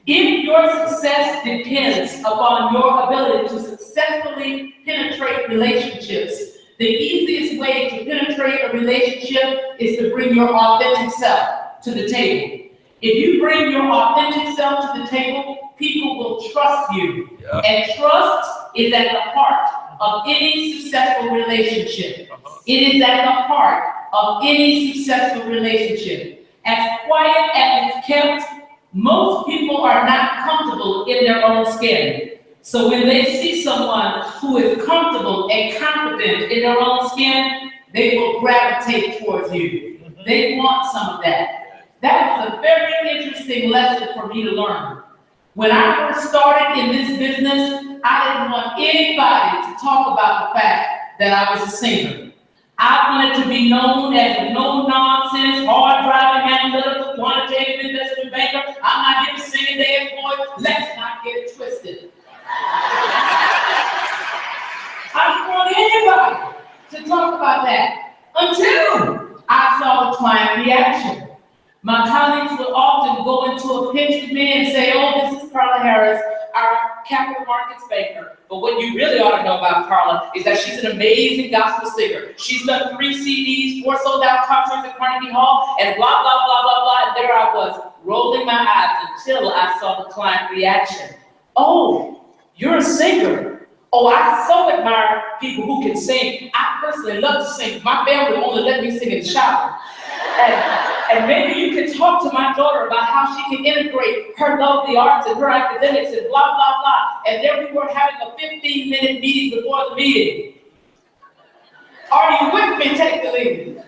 If your success depends upon your ability to successfully penetrate relationships, the easiest way to penetrate a relationship is to bring your authentic self to the table. If you bring your authentic self to the table, people will trust you. And trust is at the heart of any successful relationship. It is at the heart of any successful relationship. As quiet as it's kept, most people are not comfortable in their own skin. So when they see someone who is comfortable and confident in their own skin, they will gravitate towards you. They want some of that. That was a very interesting lesson for me to learn. When I first started in this business, I didn't want anybody to talk about the fact that I was a singer. I wanted to be known as a no-nonsense, hard-driving, analytical, quantitative investment banker. I'm not here to sing and dance, boy. Let's not get it twisted. I didn't want anybody to talk about that until I saw the client reaction. My colleagues would often go into a pitch with me and say, oh, this is Carla Harris, our capital markets banker. But what you really ought to know about Carla is that she's an amazing gospel singer. She's done 3 CDs, 4 sold-out concerts at Carnegie Hall, and blah, blah, blah, blah, blah. And there I was, rolling my eyes until I saw the client reaction. Oh, you're a singer. Oh, I so admire people who can sing. I personally love to sing. My family won't let me sing in the shower. And maybe you can talk to my daughter about how she can integrate her love of the arts and her academics and blah, blah, blah. And then we were having a 15-minute meeting before the meeting. Are you with me? Take the lead.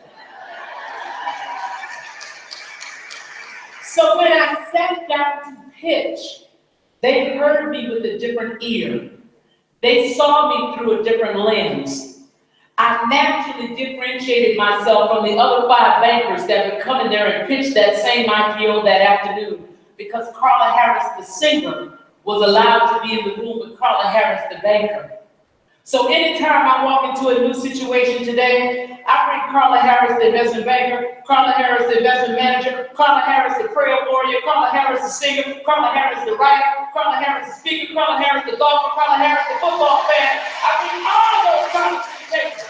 So when I sat down to pitch, they heard me with a different ear. They saw me through a different lens. I naturally differentiated myself from the other 5 bankers that would come in there and pitch that same IPO that afternoon because Carla Harris, the singer, was allowed to be in the room with Carla Harris, the banker. So anytime I walk into a new situation today, I bring Carla Harris, the investment banker, Carla Harris, the investment manager, Carla Harris, the prayer warrior, Carla Harris, the singer, Carla Harris, the writer, Carla Harris, the speaker, Carla Harris, the golfer, Carla Harris, the football fan. I bring all those Carlas to the table.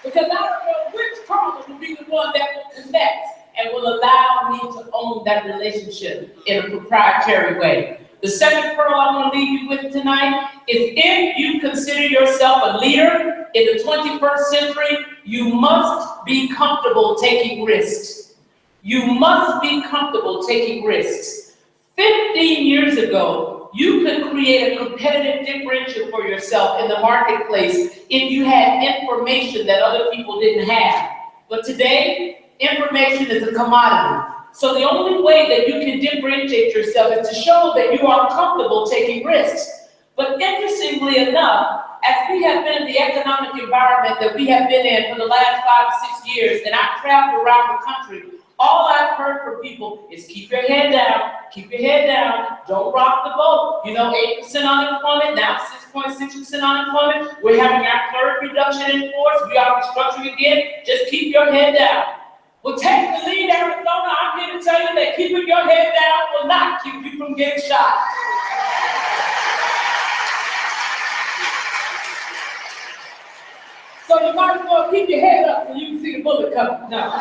Because I don't know which Carla will be the one that will connect and will allow me to own that relationship in a proprietary way. The second pearl I want to leave you with tonight is if you consider yourself a leader in the 21st century, you must be comfortable taking risks. You must be comfortable taking risks. 15 years ago, you could create a competitive differential for yourself in the marketplace if you had information that other people didn't have. But today, information is a commodity. So the only way that you can differentiate yourself is to show that you are comfortable taking risks. But interestingly enough, as we have been in the economic environment that we have been in for the last 5 to 6 years, and I've traveled around the country, all I've heard from people is keep your head down, don't rock the boat. You know, 8% unemployment, now 6.6% unemployment. We're having our 3rd reduction in force. We are restructuring again. Just keep your head down. Well, take the lead, Arizona. I'm here to tell you that keeping your head down will not keep you from getting shot. So you might as well keep your head up so you can see the bullet coming. No.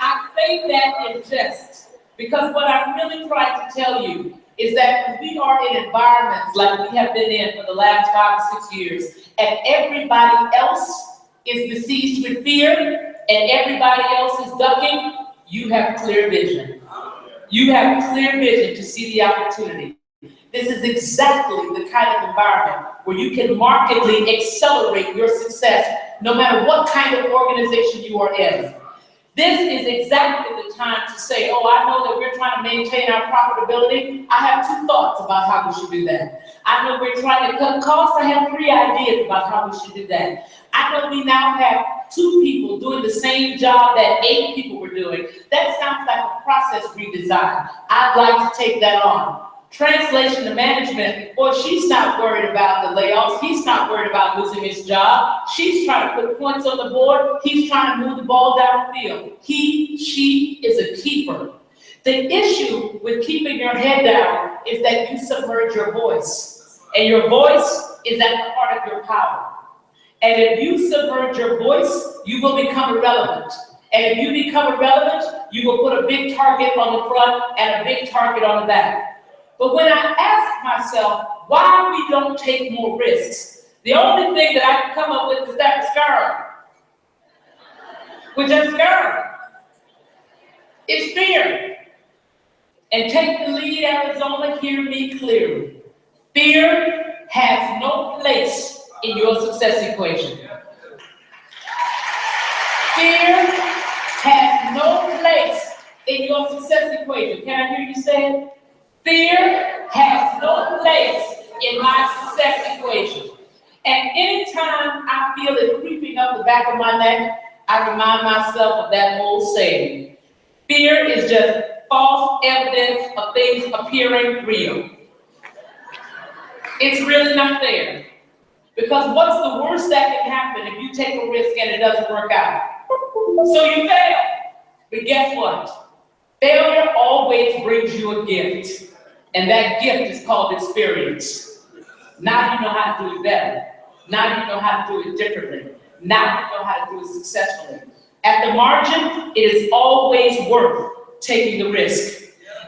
I say that in jest because what I'm really trying to tell you is that when we are in environments like we have been in for the last 5 to 6 years, and everybody else is besieged with fear, and everybody else is ducking, you have clear vision. You have clear vision to see the opportunity. This is exactly the kind of environment where you can markedly accelerate your success no matter what kind of organization you are in. This is exactly the time to say, oh, I know that we're trying to maintain our profitability. I have 2 thoughts about how we should do that. I know we're trying to cut costs. I have 3 ideas about how we should do that. I know we now have 2 people doing the same job that 8 people were doing. That sounds like a process redesign. I'd like to take that on. Translation to management, boy, she's not worried about the layoffs. He's not worried about losing his job. She's trying to put points on the board. He's trying to move the ball down the field. She is a keeper. The issue with keeping your head down is that you submerge your voice. And your voice is at the heart of your power. And if you submerge your voice, you will become irrelevant. And if you become irrelevant, you will put a big target on the front and a big target on the back. But when I ask myself why we don't take more risks, the only thing that I can come up with is that scar. We're just scared. It's fear. And take the lead, Arizona, hear me clearly. Fear has no place in your success equation. Fear has no place in your success equation. Can I hear you say it? Fear has no place in my success equation. And anytime I feel it creeping up the back of my neck, I remind myself of that old saying. Fear is just false evidence of things appearing real. It's really not there. Because what's the worst that can happen if you take a risk and it doesn't work out? So you fail. But guess what? Failure always brings you a gift. And that gift is called experience. Now you know how to do it better. Now you know how to do it differently. Now you know how to do it successfully. At the margin, it is always worth taking the risk.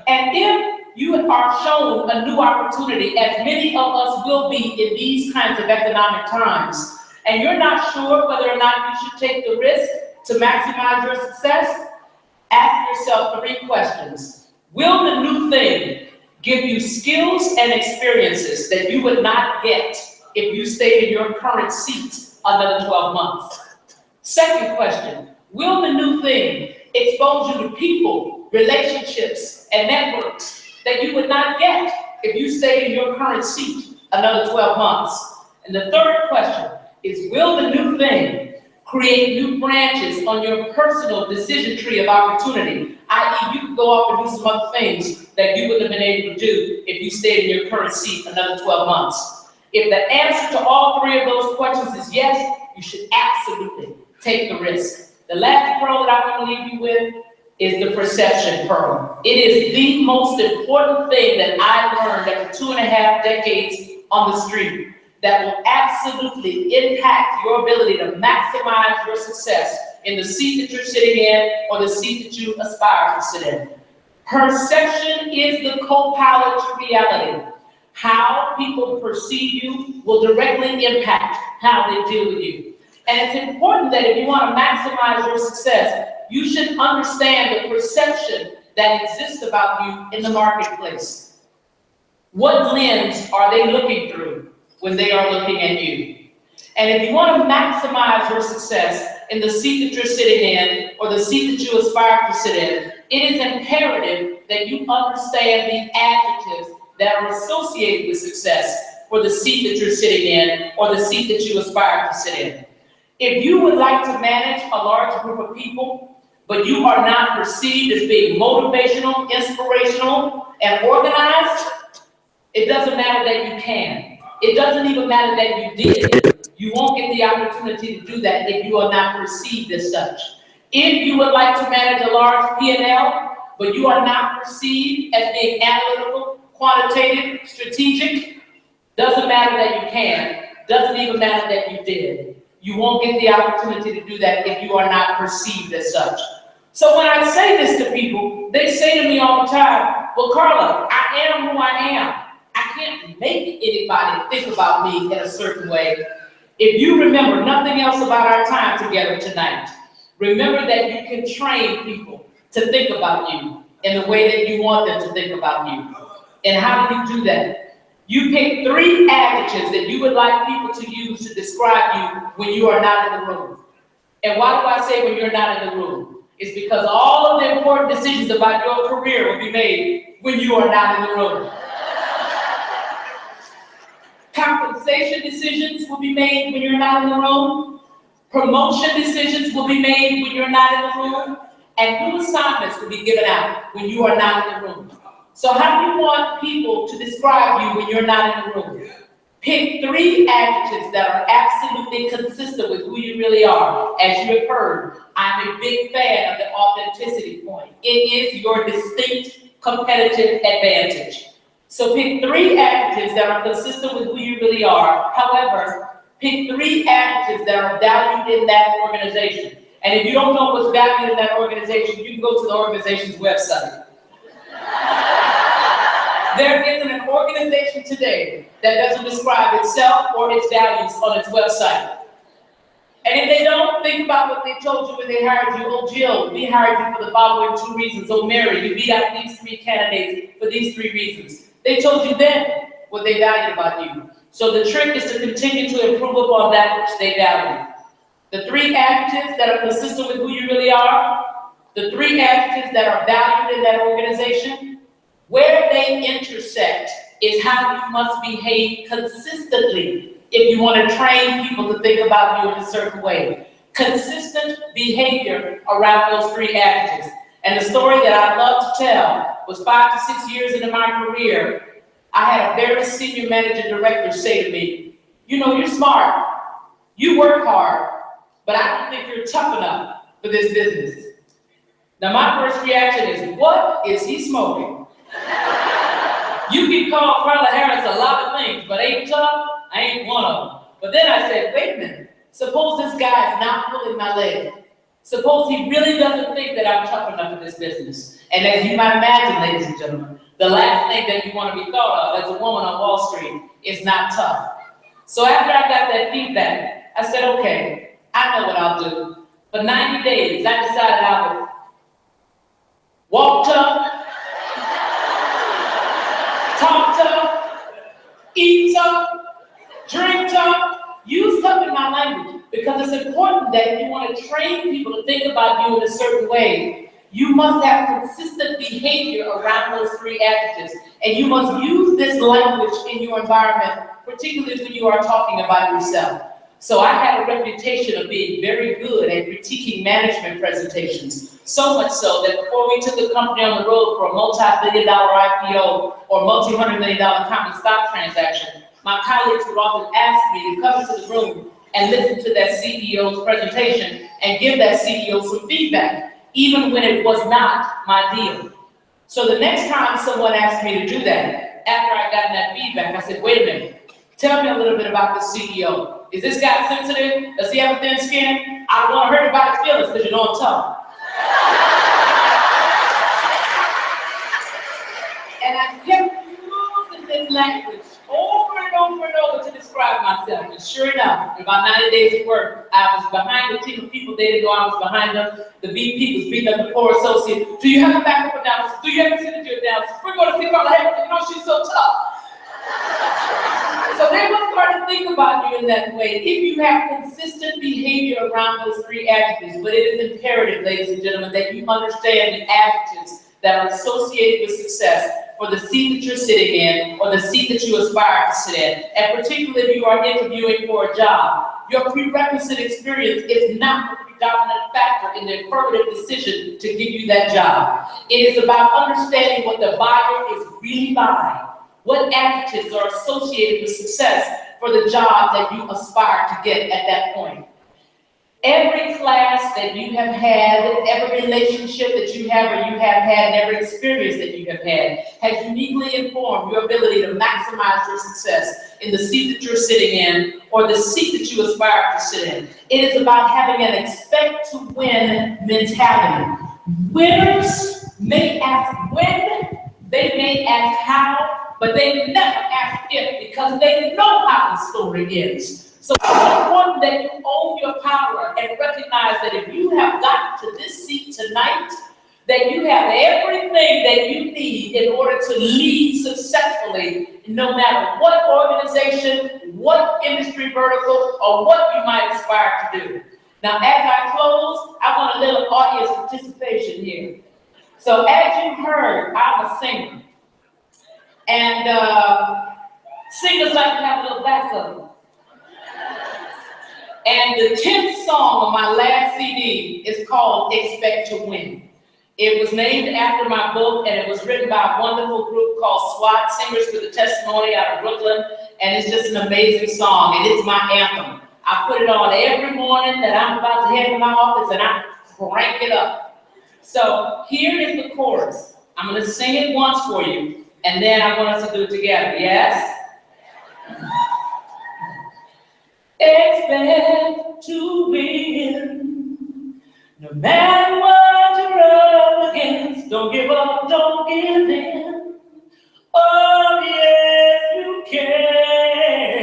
And if you are shown a new opportunity, as many of us will be in these kinds of economic times, and you're not sure whether or not you should take the risk to maximize your success, ask yourself 3 questions. Will the new thing give you skills and experiences that you would not get if you stayed in your current seat another 12 months? Second question, will the new thing expose you to people, relationships, and networks that you would not get if you stayed in your current seat another 12 months? And the third question is, will the new thing create new branches on your personal decision tree of opportunity? I.e., you could go off and do some other things that you wouldn't have been able to do if you stayed in your current seat another 12 months. If the answer to all 3 of those questions is yes, you should absolutely take the risk. The last pearl that I'm going to leave you with is the perception pearl. It is the most important thing that I learned after 2.5 decades on the street that will absolutely impact your ability to maximize your success in the seat that you're sitting in or the seat that you aspire to sit in. Perception is the co-pilot to reality. How people perceive you will directly impact how they deal with you. And it's important that if you want to maximize your success, you should understand the perception that exists about you in the marketplace. What lens are they looking through when they are looking at you? And if you want to maximize your success in the seat that you're sitting in or the seat that you aspire to sit in, it is imperative that you understand the adjectives that are associated with success for the seat that you're sitting in or the seat that you aspire to sit in. If you would like to manage a large group of people, but you are not perceived as being motivational, inspirational, and organized, it doesn't matter that you can. It doesn't even matter that you did. You won't get the opportunity to do that if you are not perceived as such. If you would like to manage a large P&L, but you are not perceived as being analytical, quantitative, strategic, doesn't matter that you can. Doesn't even matter that you did. You won't get the opportunity to do that if you are not perceived as such. So when I say this to people, they say to me all the time, well, Carla, I am who I am. I can't make anybody think about me in a certain way. If you remember nothing else about our time together tonight, remember that you can train people to think about you in the way that you want them to think about you. And how do you do that? You pick 3 adjectives that you would like people to use to describe you when you are not in the room. And why do I say when you're not in the room? It's because all of the important decisions about your career will be made when you are not in the room. Compensation decisions will be made when you're not in the room. Promotion decisions will be made when you're not in the room. And new assignments will be given out when you are not in the room. So how do you want people to describe you when you're not in the room? Pick 3 adjectives that are absolutely consistent with who you really are. As you have heard, I'm a big fan of the authenticity point. It is your distinct competitive advantage. So pick 3 adjectives that are consistent with who you really are. However, pick 3 adjectives that are valued in that organization. And if you don't know what's valued in that organization, you can go to the organization's website. There isn't an organization today that doesn't describe itself or its values on its website. And if they don't, think about what they told you when they hired you. Oh, Jill, we hired you for the following 2 reasons. Oh, Mary, you beat out these 3 candidates for these 3 reasons. They told you then what they valued about you. So the trick is to continue to improve upon that which they value. The 3 adjectives that are consistent with who you really are, the 3 adjectives that are valued in that organization, where they intersect is how you must behave consistently if you want to train people to think about you in a certain way. Consistent behavior around those 3 adjectives. And the story that I love to tell was 5 to 6 years into my career, I had a very senior managing director say to me, you know, you're smart, you work hard, but I don't think you're tough enough for this business. Now my first reaction is, what is he smoking? You can call Carla Harris a lot of things, but ain't tough, I ain't one of them. But then I said, wait a minute, suppose this guy is not pulling my leg. Suppose he really doesn't think that I'm tough enough for this business. And as you might imagine, ladies and gentlemen, the last thing that you want to be thought of as a woman on Wall Street is not tough. So after I got that feedback, I said, okay, I know what I'll do. For 90 days, I decided I would walk tough, talk tough, eat tough, drink tough, use tough in my language, because it's important that if you want to train people to think about you in a certain way, you must have consistent behavior around those 3 adjectives, and you must use this language in your environment, particularly when you are talking about yourself. So I had a reputation of being very good at critiquing management presentations, so much so that before we took the company on the road for a multi-billion-dollar IPO or multi-hundred-million-dollar common stock transaction, my colleagues would often ask me to come into the room and listen to that CEO's presentation and give that CEO some feedback, even when it was not my deal. So the next time someone asked me to do that, after I got that feedback, I said, wait a minute, tell me a little bit about the CEO. Is this guy sensitive? Does he have a thin skin? I don't want to hurt anybody's feelings because you know I'm tough. And I kept using this language over and over and over to describe myself. And sure enough, in about 90 days of work, I was behind a team of people. They didn't know I was behind them. The VP was beating up the poor associate. Do you have a backup analysis? Do you have a signature analysis? We're going to see Carla Harris. You know, she's so tough. So they will start to think about you in that way. If you have consistent behavior around those 3 adjectives, but it is imperative, ladies and gentlemen, that you understand the adjectives that are associated with success for the seat that you're sitting in or the seat that you aspire to sit in. And particularly if you are interviewing for a job, your prerequisite experience is not the predominant factor in the affirmative decision to give you that job. It is about understanding what the buyer is really buying. What adjectives are associated with success for the job that you aspire to get at that point? Every class that you have had, every relationship that you have or you have had, and every experience that you have had has uniquely informed your ability to maximize your success in the seat that you're sitting in or the seat that you aspire to sit in. It is about having an expect to win mentality. Winners may ask when, they may ask how, but they never ask if, because they know how the story ends. So it's important that you own your power and recognize that if you have gotten to this seat tonight, that you have everything that you need in order to lead successfully, no matter what organization, what industry vertical, or what you might aspire to do. Now, as I close, I want a little audience participation here. So as you heard, I'm a singer. And singers like to have a little backup. And the 10th song on my last CD is called Expect to Win. It was named after my book, and it was written by a wonderful group called SWAT, Singers for the Testimony, out of Brooklyn. And it's just an amazing song, and it's my anthem. I put it on every morning that I'm about to head to my office, and I crank it up. So here is the chorus. I'm going to sing it once for you, and then I want us to do it together. Yes? Expect to win, no matter what you're up against. Don't give up, don't give in. Oh yes, you can.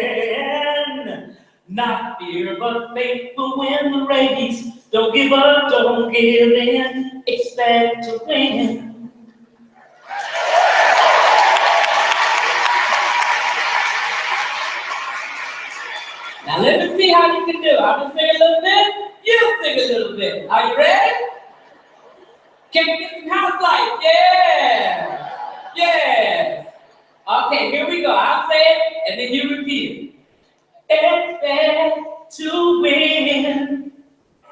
Not fear, but faith will win the race. Don't give up, don't give in. Expect to win. Now let me see how you can do. I'm gonna sing a little bit, you sing a little bit. Are you ready? Can we get some house lights? Yeah. Yes. Okay, here we go. I'll say it and then you repeat it. Expect to win.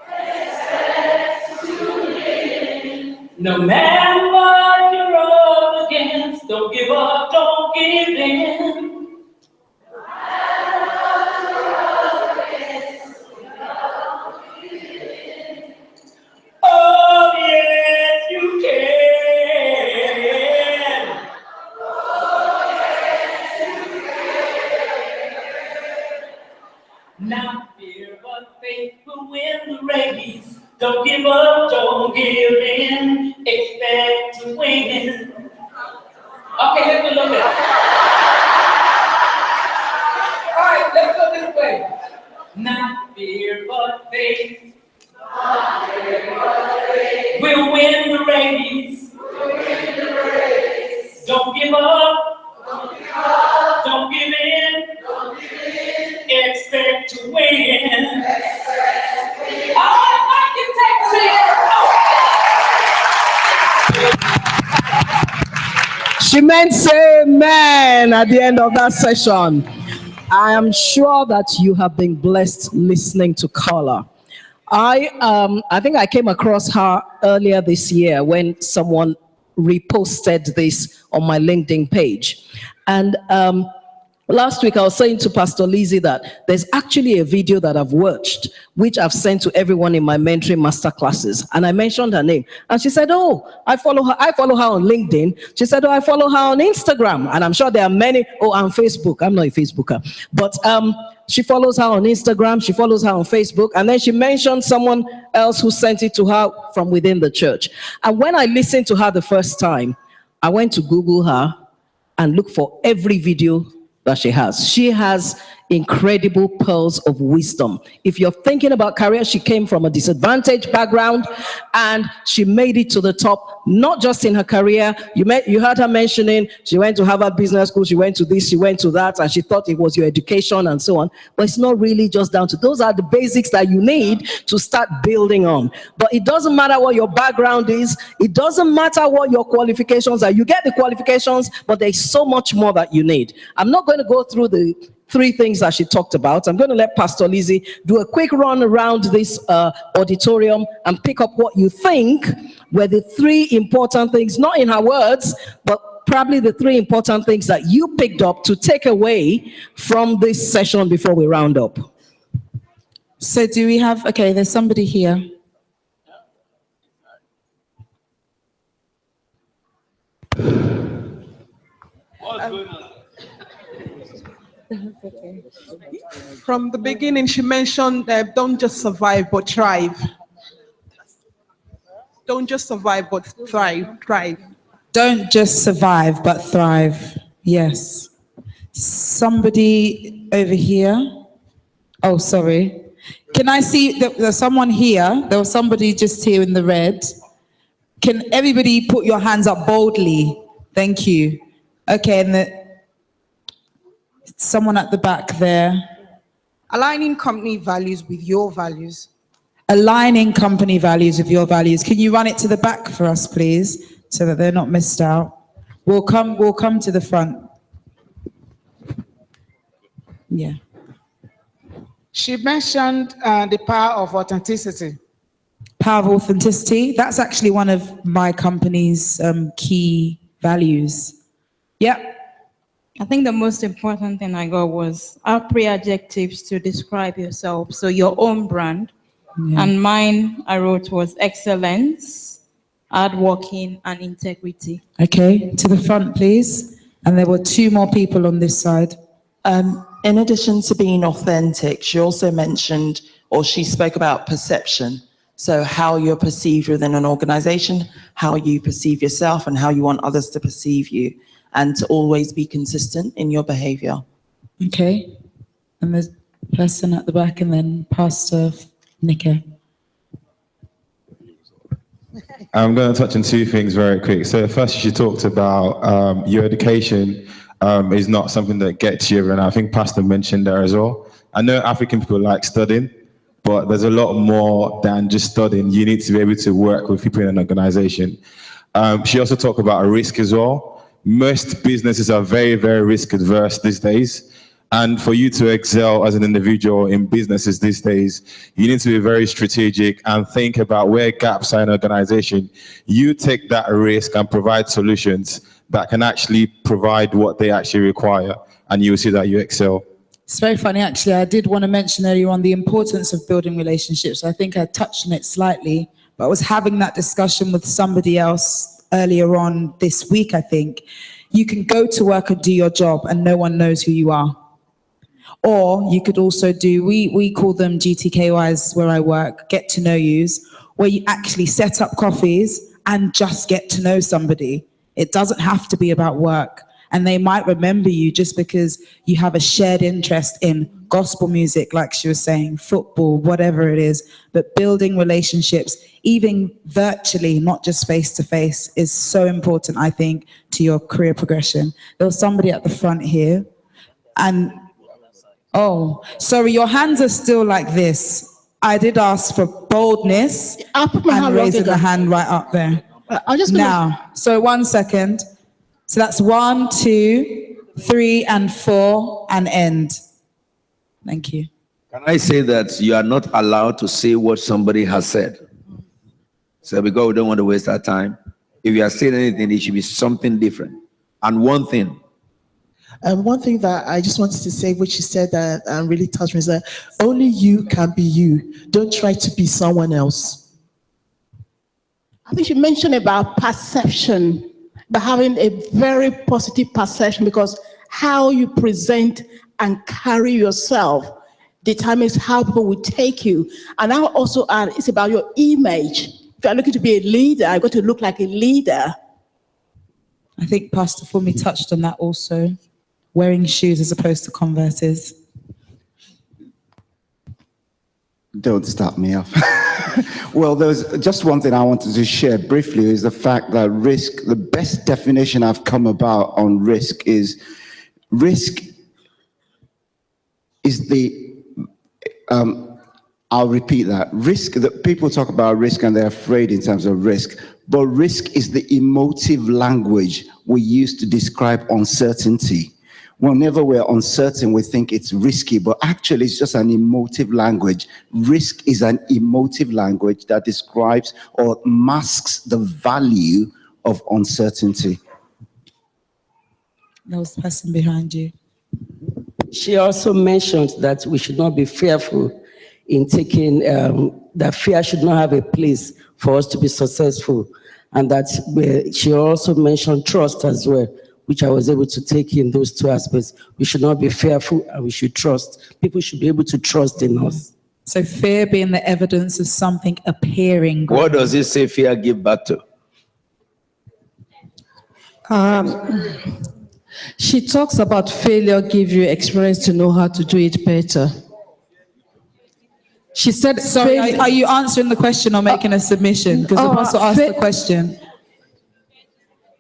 Expect to win. No matter what you're up against, don't give up, don't give in. Oh, yes, you can. Not fear, but faith will win the race. Don't give up, don't give in. Expect to win. Okay, let's do a little bit. All right, let's go this way. Not fear, but faith. We'll win the race. Don't give up. Don't give in. Expect to win. All right, Mike, you take it. She meant say amen at the end of that session. I am sure that you have been blessed listening to Carla. I think I came across her earlier this year when someone reposted this on my LinkedIn page. And last week I was saying to Pastor Lizzie that there's actually a video that I've watched, which I've sent to everyone in my mentoring masterclasses. And I mentioned her name. And she said, oh, I follow her on LinkedIn. She said, oh, I follow her on Instagram. And I'm sure there are many, on Facebook. I'm not a Facebooker. But she follows her on Instagram. She follows her on Facebook. And then she mentioned someone else who sent it to her from within the church. And when I listened to her the first time, I went to Google her and looked for every video that she has. She has incredible pearls of wisdom. If you're thinking about career, she came from a disadvantaged background and she made it to the top, not just in her career. You heard her mentioning she went to Harvard Business School, she went to this, she went to that, and she thought it was your education and so on. But it's not really just down to, those are the basics that you need to start building on. But it doesn't matter what your background is. It doesn't matter what your qualifications are. You get the qualifications, but there's so much more that you need. I'm not going to go through the 3 things that she talked about. I'm going to let Pastor Lizzie do a quick run around this auditorium and pick up what you think were the 3 important things, not in her words, but probably the 3 important things that you picked up to take away from this session before we round up. So do we have, okay, there's somebody here. What's going on? From the beginning, she mentioned don't just survive, but thrive. Don't just survive, but thrive. Don't just survive, but thrive. Yes. Somebody over here. Oh, sorry. Can I see, there's someone here. There was somebody just here in the red. Can everybody put your hands up boldly? Thank you. Okay, and someone at the back there. Aligning company values with your values. Aligning company values with your values. Can you run it to the back for us, please, so that they're not missed out? We'll come to the front. Yeah. She mentioned the power of authenticity. Power of authenticity. That's actually one of my company's key values. Yep. I think the most important thing I got was our 3 adjectives to describe yourself. So your own brand. Yeah. And mine I wrote was excellence, hardworking, and integrity. Okay, to the front, please. And there were 2 more people on this side. In addition to being authentic, she also mentioned, or she spoke about perception. So how you're perceived within an organization, how you perceive yourself, and how you want others to perceive you, and to always be consistent in your behavior. Okay. And there's a person at the back, and then Pastor Nico. I'm going to touch on 2 things very quick. So first, she talked about your education is not something that gets you, and I think Pastor mentioned there as well. I know African people like studying, but there's a lot more than just studying. You need to be able to work with people in an organization. She also talked about risk as well. Most businesses are very, very risk adverse these days. And for you to excel as an individual in businesses these days, you need to be very strategic and think about where gaps are in an organization. You take that risk and provide solutions that can actually provide what they actually require, and you will see that you excel. It's very funny, actually. I did want to mention earlier on the importance of building relationships. I think I touched on it slightly, but I was having that discussion with somebody else earlier on this week, I think. You can go to work and do your job and no one knows who you are. Or you could also do, we call them GTKYs where I work, get to know yous, where you actually set up coffees and just get to know somebody. It doesn't have to be about work. And they might remember you just because you have a shared interest in gospel music, like she was saying, football, whatever it is. But building relationships, even virtually, not just face to face, is so important, I think, to your career progression. There was somebody at the front here. And, oh, sorry, your hands are still like this. I did ask for boldness and raising the hand right up there. Now, so 1 second. So that's 1, 2, 3, and 4, and end. Thank you. Can I say that you are not allowed to say what somebody has said? So because we don't want to waste our time, if you are saying anything, it should be something different. And one thing that I just wanted to say, which you said that really touched me, is that only you can be you. Don't try to be someone else. I think you mentioned about perception, but having a very positive perception, because how you present and carry yourself determines how people will take you. And I'll also add, it's about your image. If you're looking to be a leader, you've got to look like a leader. I think Pastor Fumi touched on that also. Wearing shoes as opposed to Converses. Don't stop me off. Well, there's just one thing I wanted to share briefly is the fact that risk, the best definition I've come about on risk is the, I'll repeat that. Risk, that people talk about risk and they're afraid in terms of risk, but risk is the emotive language we use to describe uncertainty. Whenever we're uncertain, we think it's risky, but actually it's just an emotive language. Risk is an emotive language that describes or masks the value of uncertainty. There was the person behind you. She also mentioned that we should not be fearful in taking, that fear should not have a place for us to be successful. And that she also mentioned trust as well, which I was able to take in those two aspects. We should not be fearful and we should trust. People should be able to trust in us. So fear being the evidence of something appearing. What does it say fear give back to? She talks about failure give you experience to know how to do it better. She said, sorry, are you answering the question or making a submission? Because the pastor asked the question.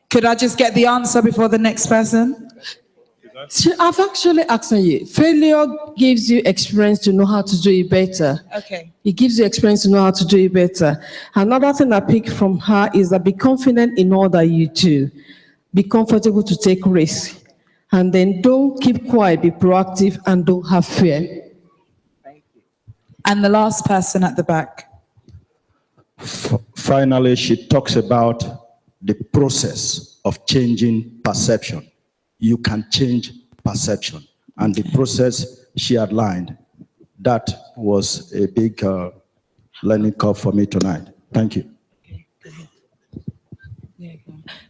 Could I just get the answer before the next person? I've actually asked you. Failure gives you experience to know how to do it better. Okay. It gives you experience to know how to do it better. Another thing I pick from her is that be confident in all that you do. Be comfortable to take risks. And then don't keep quiet, be proactive, and don't have fear. Thank you. And the last person at the back. Finally, she talks about the process of changing perception. You can change perception. And the process she outlined, that was a big learning curve for me tonight. Thank you.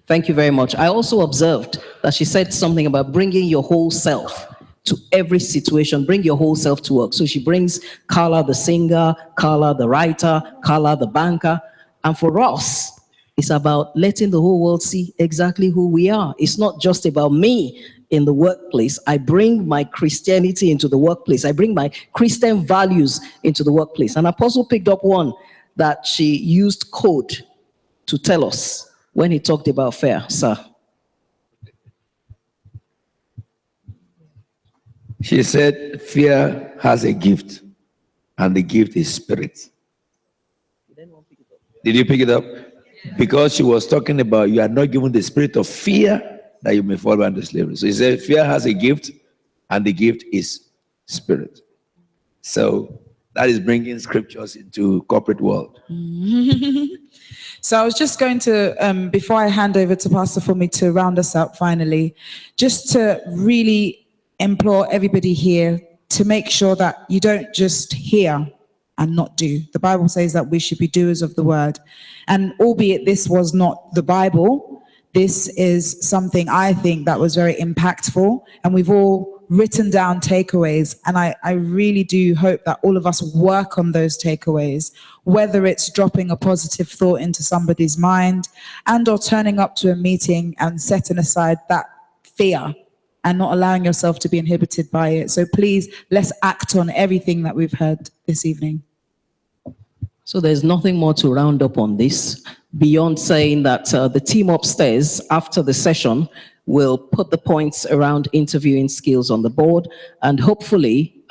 Thank you very much. I also observed that she said something about bringing your whole self to every situation. Bring your whole self to work. So she brings Carla the singer, Carla the writer, Carla the banker. And for us, it's about letting the whole world see exactly who we are. It's not just about me in the workplace. I bring my Christianity into the workplace. I bring my Christian values into the workplace. And Apostle picked up one that she used code to tell us when he talked about fear, sir. She said, fear has a gift, and the gift is spirit. Did you pick it up? Because she was talking about you are not given the spirit of fear that you may fall under slavery. So he said, fear has a gift, and the gift is spirit. So that is bringing scriptures into corporate world. So I was just going to, before I hand over to Pastor Fumi to round us up finally, just to really implore everybody here to make sure that you don't just hear and not do. The Bible says that we should be doers of the word. And albeit this was not the Bible, this is something I think that was very impactful, and we've all written down takeaways, and I really do hope that all of us work on those takeaways, whether it's dropping a positive thought into somebody's mind and or turning up to a meeting and setting aside that fear and not allowing yourself to be inhibited by it. So please, let's act on everything that we've heard this evening. So there's nothing more to round up on this beyond saying that the team upstairs after the session will put the points around interviewing skills on the board, and hopefully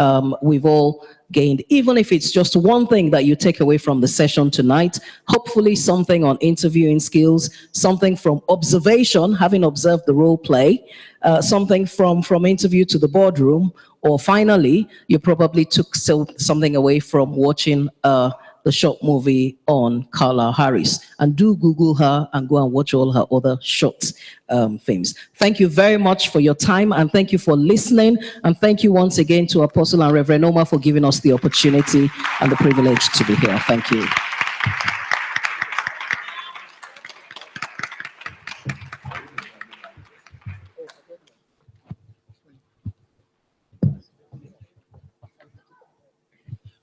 we've all gained, even if it's just one thing that you take away from the session tonight, hopefully something on interviewing skills, something from observation, having observed the role play, something from interview to the boardroom, or finally, you probably took something away from watching the short movie on Kamala Harris. And do Google her and go and watch all her other short films. Thank you very much for your time, and thank you for listening. And thank you once again to Apostle and Reverend Oma for giving us the opportunity and the privilege to be here. Thank you.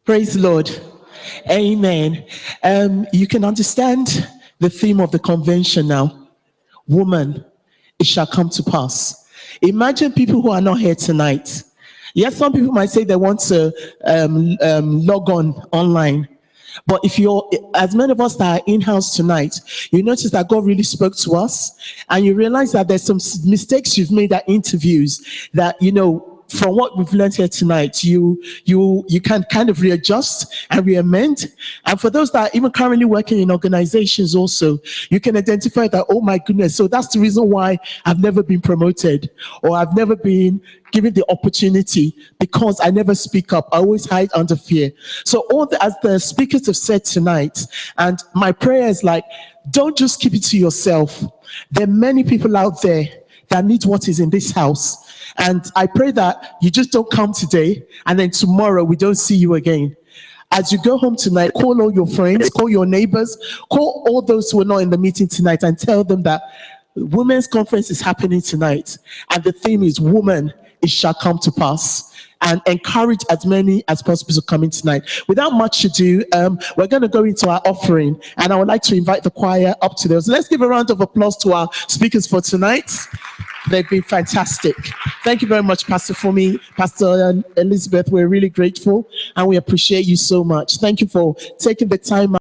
Praise the Lord. Amen. You can understand the theme of the convention now. Woman, it shall come to pass. Imagine people who are not here tonight. Yes, some people might say they want to log on online. But if you're, as many of us that are in-house tonight, you notice that God really spoke to us, and you realize that there's some mistakes you've made at interviews that, you know, from what we've learned here tonight, you can kind of readjust and re-amend. And for those that are even currently working in organizations also, you can identify that, oh my goodness, so that's the reason why I've never been promoted, or I've never been given the opportunity, because I never speak up. I always hide under fear. So as the speakers have said tonight, and my prayer is like, don't just keep it to yourself. There are many people out there that need what is in this house. And I pray that you just don't come today and then tomorrow we don't see you again. As you go home tonight, call all your friends, call your neighbors, call all those who are not in the meeting tonight, and tell them that Women's Conference is happening tonight. And the theme is Woman, it shall come to pass. And encourage as many as possible to come in tonight. Without much ado, we're going to go into our offering. And I would like to invite the choir up to those. Let's give a round of applause to our speakers for tonight. They've been fantastic. Thank you very much, Pastor Fumi, Pastor Elizabeth. We're really grateful, and we appreciate you so much. Thank you for taking the time out.